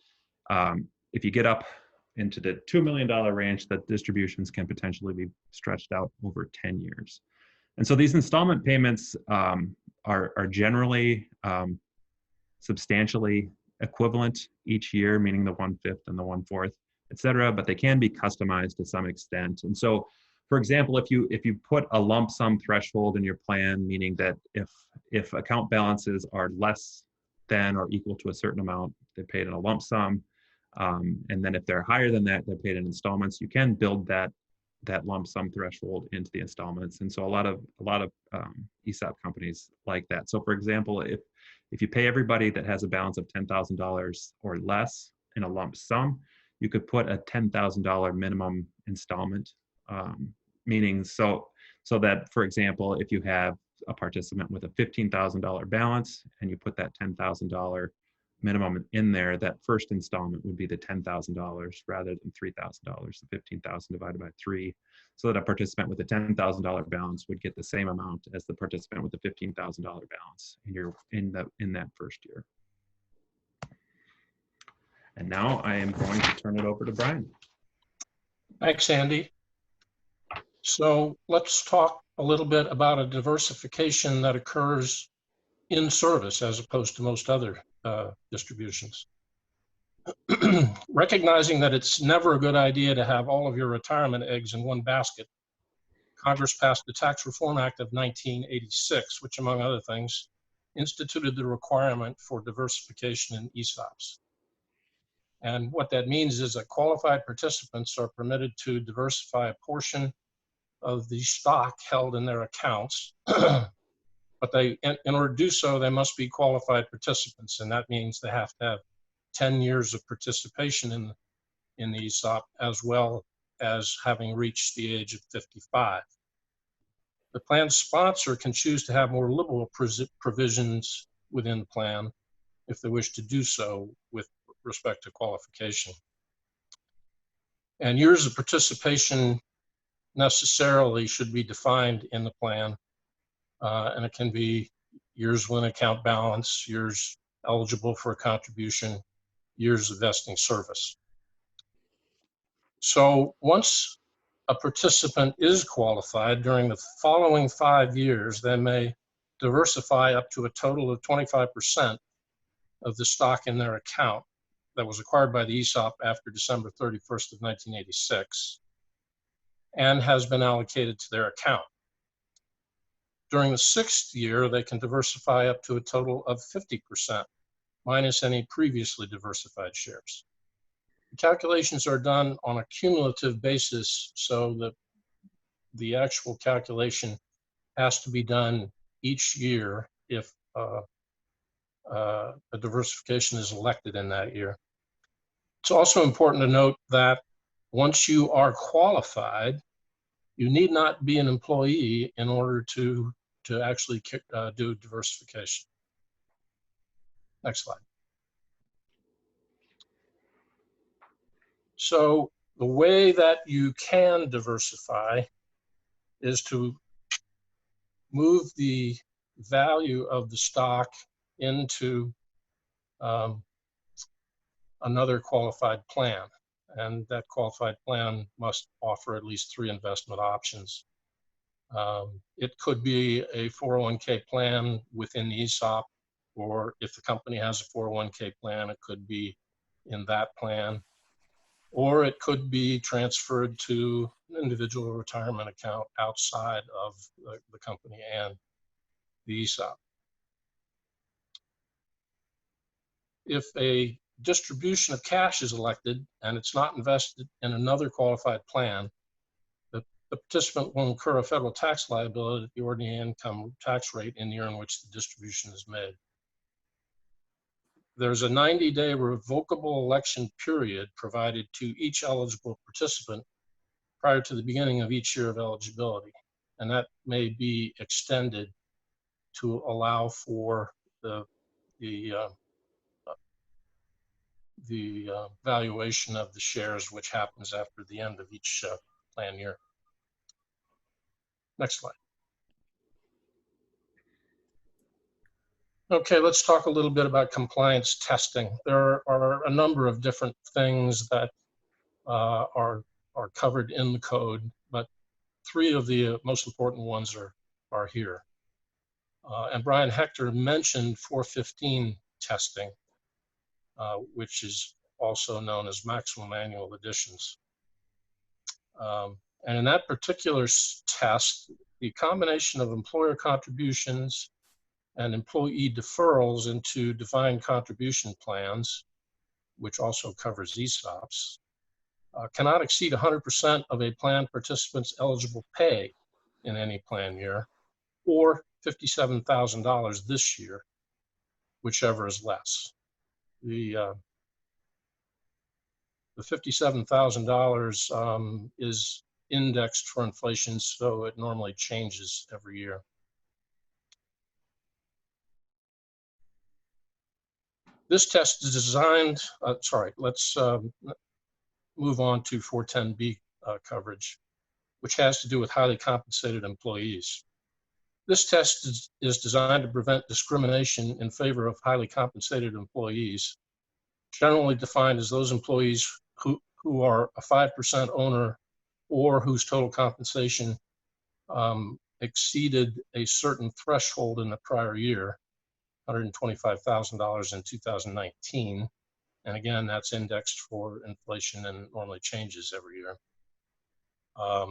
if you get up into the $2 million range, that distributions can potentially be stretched out over 10 years. And so these installment payments are generally substantially equivalent each year, meaning the 1/5 and the 1/4, et cetera, but they can be customized to some extent. And so, for example, if you put a lump sum threshold in your plan, meaning that if account balances are less than or equal to a certain amount, they're paid in a lump sum. And then if they're higher than that, they're paid in installments. You can build that lump sum threshold into the installments. And so a lot of ESOP companies like that. So for example, if If you pay everybody that has a balance of $10,000 or less in a lump sum, you could put a $10,000 minimum installment, meaning so that, for example, if you have a participant with a $15,000 balance and you put that $10,000 minimum in there, that first installment would be the $10,000 rather than $3,000, the 15,000 divided by 3, so that a participant with a $10,000 balance would get the same amount as the participant with a $15,000 balance in that first year. And now I am going to turn it over to Brian. Thanks, Andy. So let's talk a little bit about a diversification that occurs in service as opposed to most other distributions. Recognizing that it's never a good idea to have all of your retirement eggs in one basket, Congress passed the Tax Reform Act of 1986, which, among other things, instituted the requirement for diversification in ESOPs. And what that means is that qualified participants are permitted to diversify a portion of the stock held in their accounts. But in order to do so, they must be qualified participants. And that means they have to have 10 years of participation in the ESOP, as well as having reached the age of 55. The plan sponsor can choose to have more liberal provisions within the plan if they wish to do so with respect to qualification. And years of participation necessarily should be defined in the plan, and it can be years with an account balance, years eligible for a contribution, years of vesting service. So once a participant is qualified, during the following 5 years, they may diversify up to a total of 25% of the stock in their account that was acquired by the ESOP after December 31st of 1986 and has been allocated to their account. During the 6th year, they can diversify up to a total of 50%, minus any previously diversified shares. The calculations are done on a cumulative basis, so that the actual calculation has to be done each year if a diversification is elected in that year. It's also important to note that once you are qualified, you need not be an employee in order to actually do diversification. Next slide. So the way that you can diversify is to move the value of the stock into another qualified plan. And that qualified plan must offer at least 3 investment options. It could be a 401k plan within the ESOP, or if the company has a 401k plan, it could be in that plan, or it could be transferred to an individual retirement account outside of the company and the ESOP. If a distribution of cash is elected and it's not invested in another qualified plan, the participant will incur a federal tax liability at the ordinary income tax rate in the year in which the distribution is made. There's a 90-day revocable election period provided to each eligible participant prior to the beginning of each year of eligibility, and that may be extended to allow for the valuation of the shares, which happens after the end of each plan year. Next slide. Okay, let's talk a little bit about compliance testing. There are a number of different things that are covered in the code, but 3 of the most important ones are here. And Brian Hector mentioned 415 testing, which is also known as maximum annual additions. And in that particular test, the combination of employer contributions and employee deferrals into defined contribution plans, which also covers ESOPs, cannot exceed 100% of a plan participant's eligible pay in any plan year, or $57,000 this year. whichever is less. The $57,000 is indexed for inflation, so it normally changes every year. This test is designed, let's move on to 410B coverage, which has to do with highly compensated employees. This test is designed to prevent discrimination in favor of highly compensated employees, generally defined as those employees who are a 5% owner or whose total compensation exceeded a certain threshold in the prior year, $125,000 in 2019. And again, that's indexed for inflation and normally changes every year.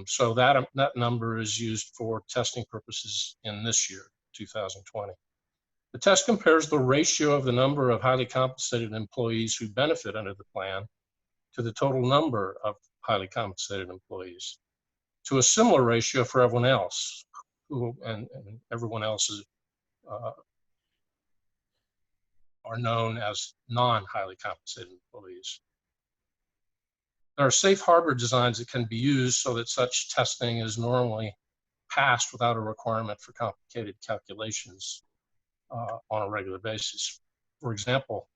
So that number is used for testing purposes in this year, 2020. The test compares the ratio of the number of highly compensated employees who benefit under the plan to the total number of highly compensated employees, to a similar ratio for everyone else, and everyone else is, are known as non-highly compensated employees. There are safe harbor designs that can be used so that such testing is normally passed without a requirement for complicated calculations on a regular basis. For example,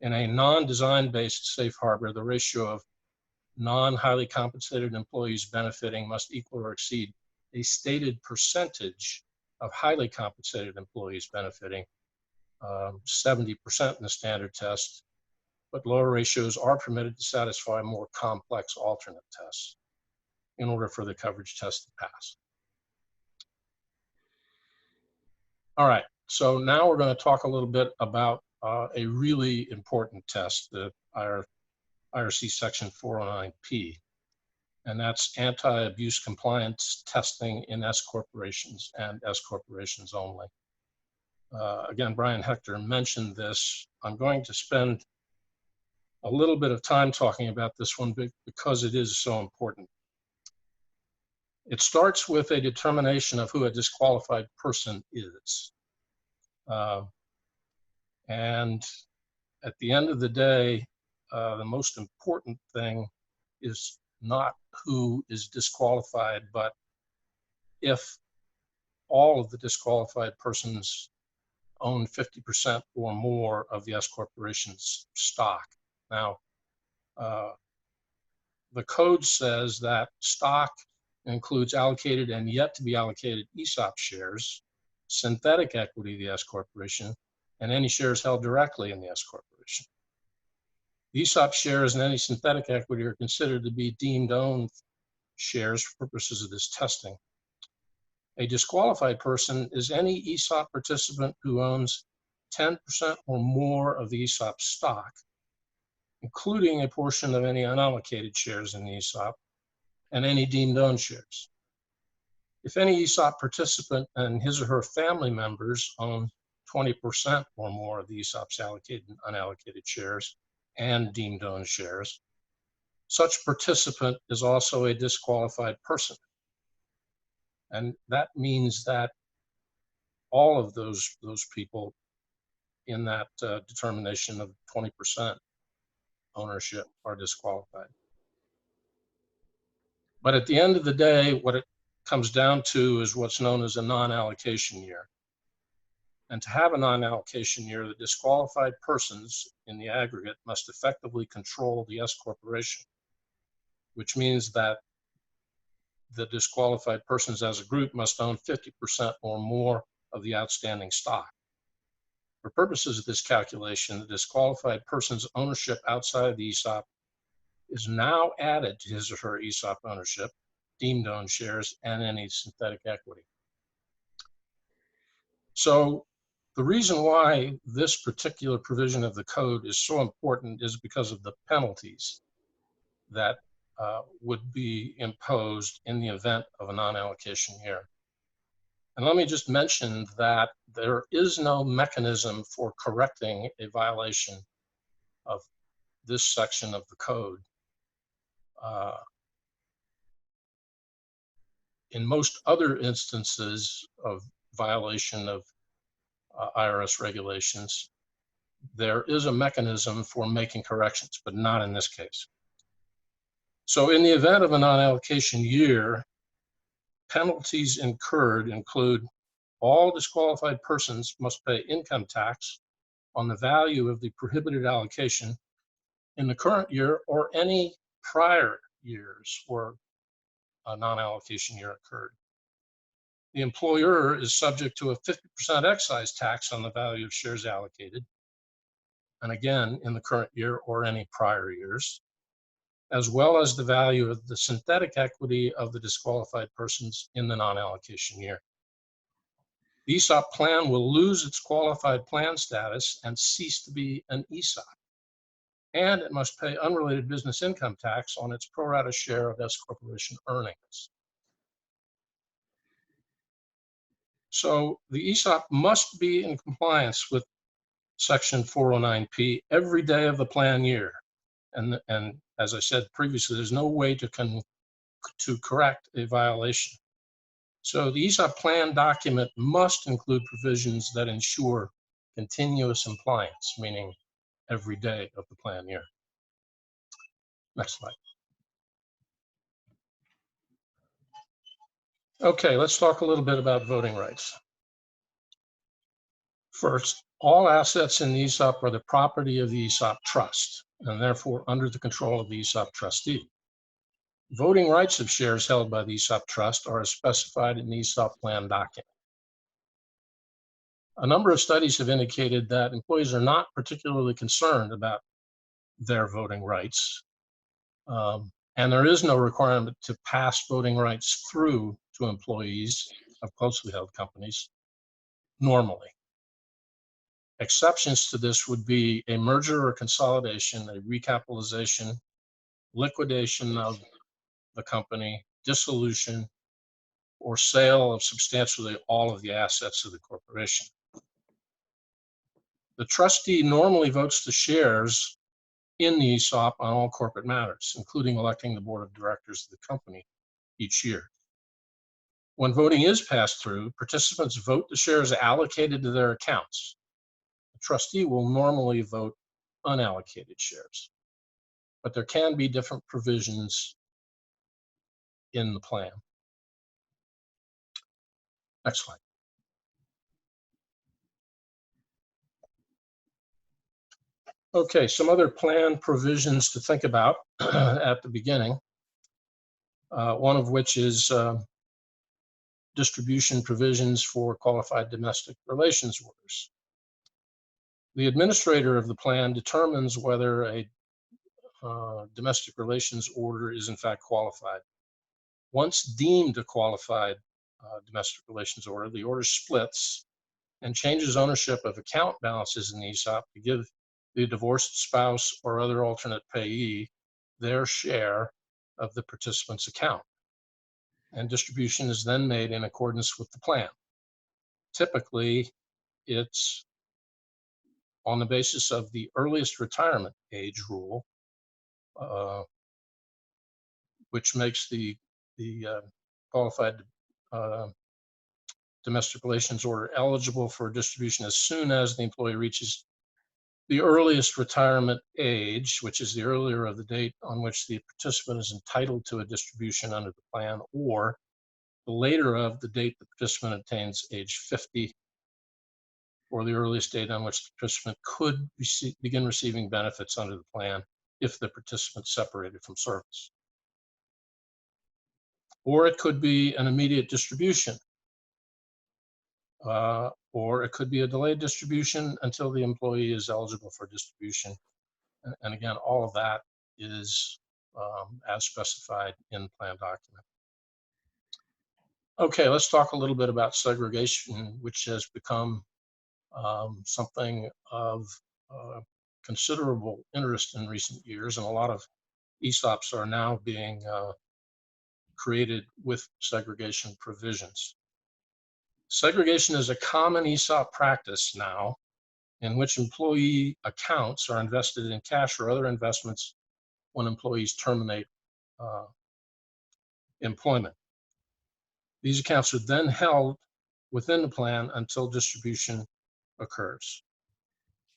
in a non-design-based safe harbor, the ratio of non-highly compensated employees benefiting must equal or exceed a stated percentage of highly compensated employees benefiting, 70% in the standard test, but lower ratios are permitted to satisfy more complex alternate tests in order for the coverage test to pass. All right, so now we're going to talk a little bit about a really important test, the IRC Section 409P, and that's anti-abuse compliance testing in S corporations and S corporations only. Again, Brian Hector mentioned this. I'm going to spend a little bit of time talking about this one because it is so important. It starts with a determination of who a disqualified person is. And at the end of the day, the most important thing is not who is disqualified, but if all of the disqualified persons own 50% or more of the S corporation's stock. Now, the code says that stock includes allocated and yet to be allocated ESOP shares, synthetic equity of the S corporation, and any shares held directly in the S corporation. The ESOP shares and any synthetic equity are considered to be deemed owned shares for purposes of this testing. A disqualified person is any ESOP participant who owns 10% or more of the ESOP stock, including a portion of any unallocated shares in the ESOP and any deemed owned shares. If any ESOP participant and his or her family members own 20% or more of the ESOP's allocated and unallocated shares and deemed owned shares, such participant is also a disqualified person. And that means that all of those people in that determination of 20% ownership are disqualified. But at the end of the day, what it comes down to is what's known as a non-allocation year. And to have a non-allocation year, the disqualified persons in the aggregate must effectively control the S corporation, which means that the disqualified persons as a group must own 50% or more of the outstanding stock. For purposes of this calculation, the disqualified person's ownership outside of the ESOP is now added to his or her ESOP ownership, deemed owned shares, and any synthetic equity. So the reason why this particular provision of the code is so important is because of the penalties that would be imposed in the event of a non-allocation year. And let me just mention that there is no mechanism for correcting a violation of this section of the code. In most other instances of violation of IRS regulations, there is a mechanism for making corrections, but not in this case. So in the event of a non-allocation year, penalties incurred include all disqualified persons must pay income tax on the value of the prohibited allocation in the current year or any prior years where a non-allocation year occurred. The employer is subject to a 50% excise tax on the value of shares allocated, and again, in the current year or any prior years, as well as the value of the synthetic equity of the disqualified persons in the non-allocation year. The ESOP plan will lose its qualified plan status and cease to be an ESOP. And it must pay unrelated business income tax on its pro rata share of S corporation earnings. So the ESOP must be in compliance with Section 409P every day of the plan year. And as I said previously, there's no way to correct a violation. So the ESOP plan document must include provisions that ensure continuous compliance, meaning every day of the plan year. Next slide. Okay, let's talk a little bit about voting rights. First, all assets in the ESOP are the property of the ESOP trust, and therefore under the control of the ESOP trustee. Voting rights of shares held by the ESOP trust are as specified in the ESOP plan document. A number of studies have indicated that employees are not particularly concerned about their voting rights, and there is no requirement to pass voting rights through to employees of closely held companies normally. Exceptions to this would be a merger or consolidation, a recapitalization, liquidation of the company, dissolution, or sale of substantially all of the assets of the corporation. The trustee normally votes the shares in the ESOP on all corporate matters, including electing the board of directors of the company each year. When voting is passed through, participants vote the shares allocated to their accounts. The trustee will normally vote unallocated shares, but there can be different provisions in the plan. Next slide. Okay, some other plan provisions to think about at the beginning, one of which is distribution provisions for qualified domestic relations orders. The administrator of the plan determines whether a domestic relations order is in fact qualified. Once deemed a qualified domestic relations order, the order splits and changes ownership of account balances in the ESOP to give the divorced spouse or other alternate payee their share of the participant's account. And distribution is then made in accordance with the plan. Typically, it's on the basis of the earliest retirement age rule, which makes the qualified domestic relations order eligible for distribution as soon as the employee reaches the earliest retirement age, which is the earlier of the date on which the participant is entitled to a distribution under the plan, or the later of the date the participant attains age 50, or the earliest date on which the participant could begin receiving benefits under the plan if the participant separated from service. Or it could be an immediate distribution, or it could be a delayed distribution until the employee is eligible for distribution. And again, all of that is as specified in the plan document. Okay, let's talk a little bit about segregation, which has become something of considerable interest in recent years, and a lot of ESOPs are now being created with segregation provisions. Segregation is a common ESOP practice now in which employee accounts are invested in cash or other investments when employees terminate employment. These accounts are then held within the plan until distribution occurs.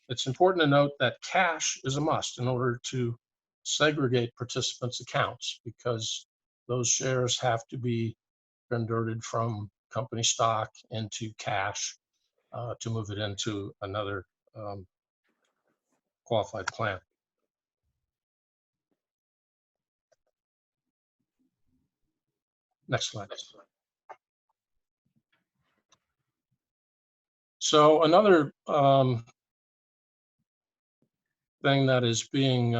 It's important to note that cash is a must in order to segregate participants' accounts, because those shares have to be converted from company stock into cash to move it into another qualified plan. Next slide. So another thing that is being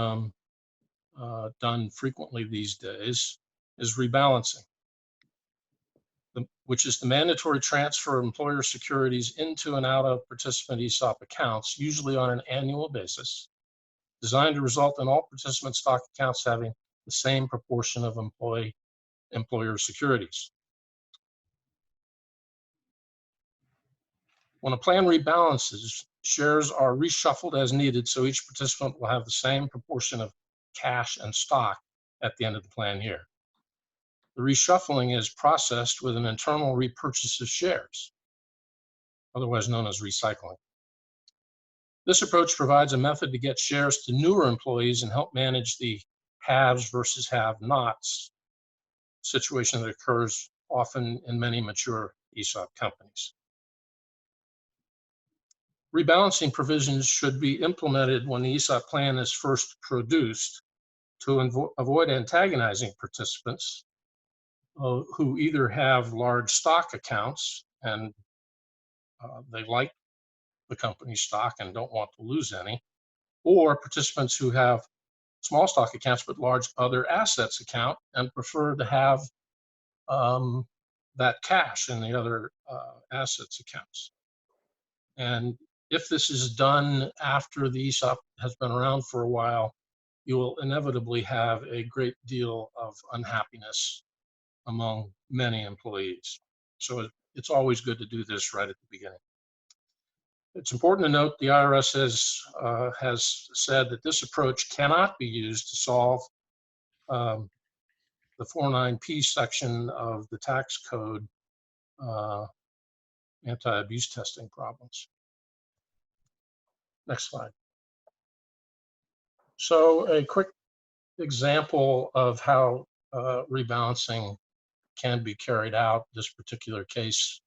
done frequently these days is rebalancing, which is the mandatory transfer of employer securities into and out of participant ESOP accounts, usually on an annual basis, designed to result in all participant stock accounts having the same proportion of employer securities. When a plan rebalances, shares are reshuffled as needed, so each participant will have the same proportion of cash and stock at the end of the plan year. The reshuffling is processed with an internal repurchase of shares, otherwise known as recycling. This approach provides a method to get shares to newer employees and help manage the haves versus have-nots situation that occurs often in many mature ESOP companies. Rebalancing provisions should be implemented when the ESOP plan is first produced to avoid antagonizing participants who either have large stock accounts and they like the company stock and don't want to lose any, or participants who have small stock accounts but large other assets account and prefer to have that cash in the other assets accounts. And if this is done after the ESOP has been around for a while, you will inevitably have a great deal of unhappiness among many employees. So it's always good to do this right at the beginning. It's important to note the IRS has said that this approach cannot be used to solve the 49P section of the tax code anti-abuse testing problems. Next slide. So a quick example of how rebalancing can be carried out. This particular case,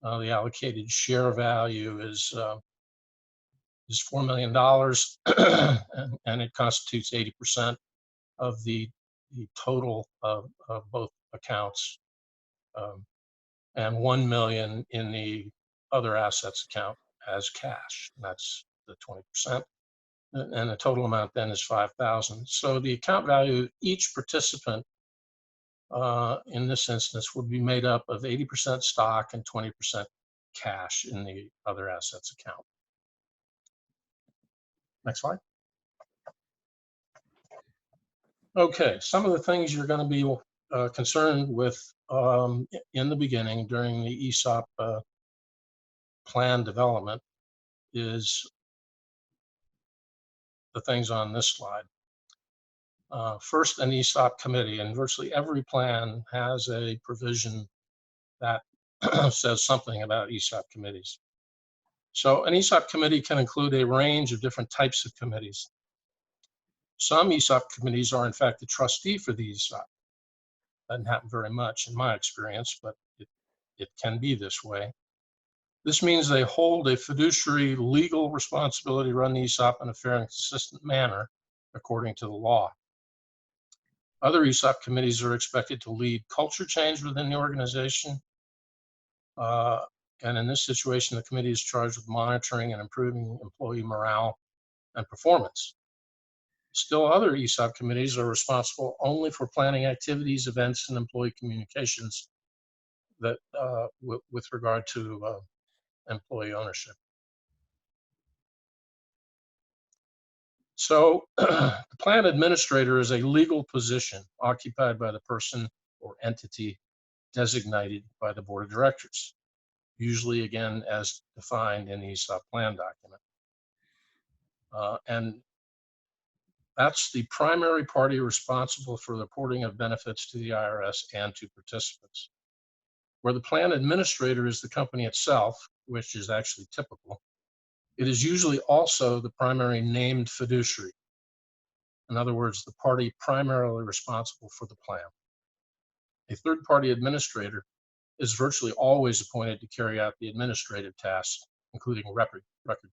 the allocated share value is $4 million, and it constitutes 80% of the total of both accounts, and $1 million in the other assets account as cash. That's the 20%. And the total amount then is $5,000. So the account value, each participant in this instance would be made up of 80% stock and 20% cash in the other assets account. Next slide. Okay, some of the things you're going to be concerned with in the beginning during the ESOP plan development is the things on this slide. First, an ESOP committee, and virtually every plan has a provision that says something about ESOP committees. So an ESOP committee can include a range of different types of committees. Some ESOP committees are in fact the trustee for the ESOP. Doesn't happen very much in my experience, but it can be this way. This means they hold a fiduciary legal responsibility to run the ESOP in a fair and consistent manner according to the law. Other ESOP committees are expected to lead culture change within the organization. And in this situation, the committee is charged with monitoring and improving employee morale and performance. Still, other ESOP committees are responsible only for planning activities, events, and employee communications that with regard to employee ownership. So the plan administrator is a legal position occupied by the person or entity designated by the board of directors, usually again as defined in the ESOP plan document. And that's the primary party responsible for the reporting of benefits to the IRS and to participants. Where the plan administrator is the company itself, which is actually typical, It is usually also the primary named fiduciary. In other words, the party primarily responsible for the plan. A third-party administrator is virtually always appointed to carry out the administrative tasks, including record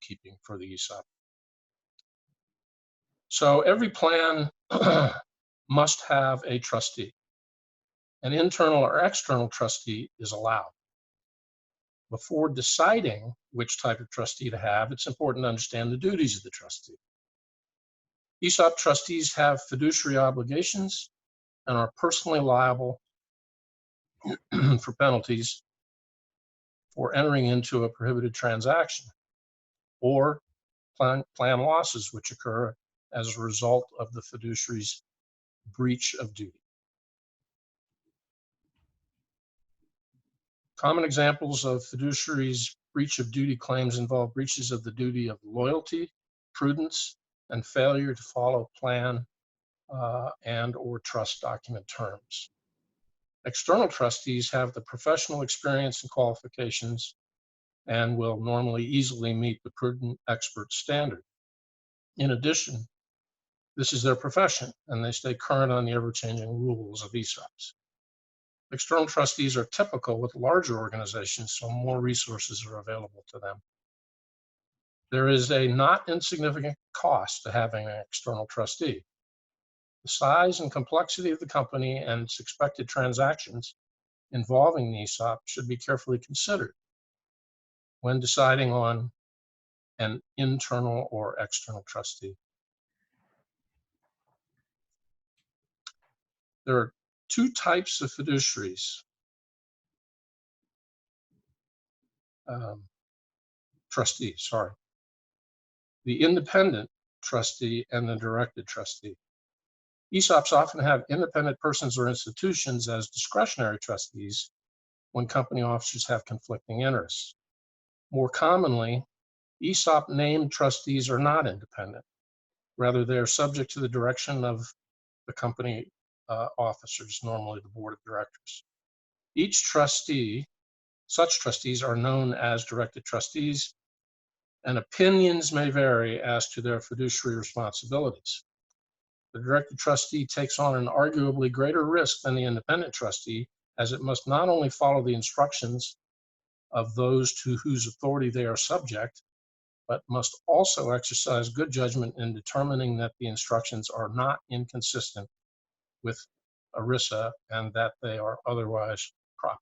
keeping for the ESOP. So every plan must have a trustee. An internal or external trustee is allowed. Before deciding which type of trustee to have, it's important to understand the duties of the trustee. ESOP trustees have fiduciary obligations and are personally liable for penalties for entering into a prohibited transaction or plan losses which occur as a result of the fiduciary's breach of duty. Common examples of fiduciary's breach of duty claims involve breaches of the duty of loyalty, prudence, and failure to follow plan and or trust document terms. External trustees have the professional experience and qualifications and will normally easily meet the prudent expert standard. In addition, this is their profession, and they stay current on the ever-changing rules of ESOPs. External trustees are typical with larger organizations, so more resources are available to them. There is a not insignificant cost to having an external trustee. The size and complexity of the company and its expected transactions involving the ESOP should be carefully considered when deciding on an internal or external trustee. There are two types of fiduciaries. Trustees, sorry. The independent trustee and the directed trustee. ESOPs often have independent persons or institutions as discretionary trustees when company officers have conflicting interests. More commonly, ESOP named trustees are not independent. Rather, they are subject to the direction of the company officers, normally the board of directors. Each trustee, such trustees are known as directed trustees, and opinions may vary as to their fiduciary responsibilities. The directed trustee takes on an arguably greater risk than the independent trustee, as it must not only follow the instructions of those to whose authority they are subject, but must also exercise good judgment in determining that the instructions are not inconsistent with ERISA and that they are otherwise proper.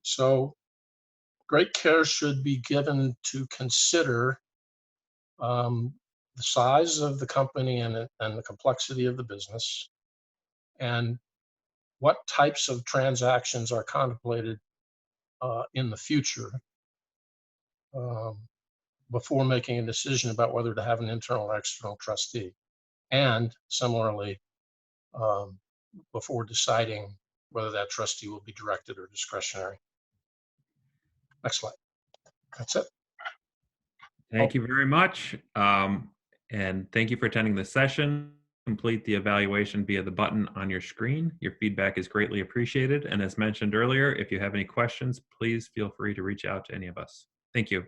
So great care should be given to consider the size of the company and the complexity of the business, and what types of transactions are contemplated in the future before making a decision about whether to have an internal or external trustee, and similarly before deciding whether that trustee will be directed or discretionary. Next slide. That's it. Thank you very much. And thank you for attending the session. Complete the evaluation via the button on your screen. Your feedback is greatly appreciated. And as mentioned earlier, if you have any questions, please feel free to reach out to any of us. Thank you.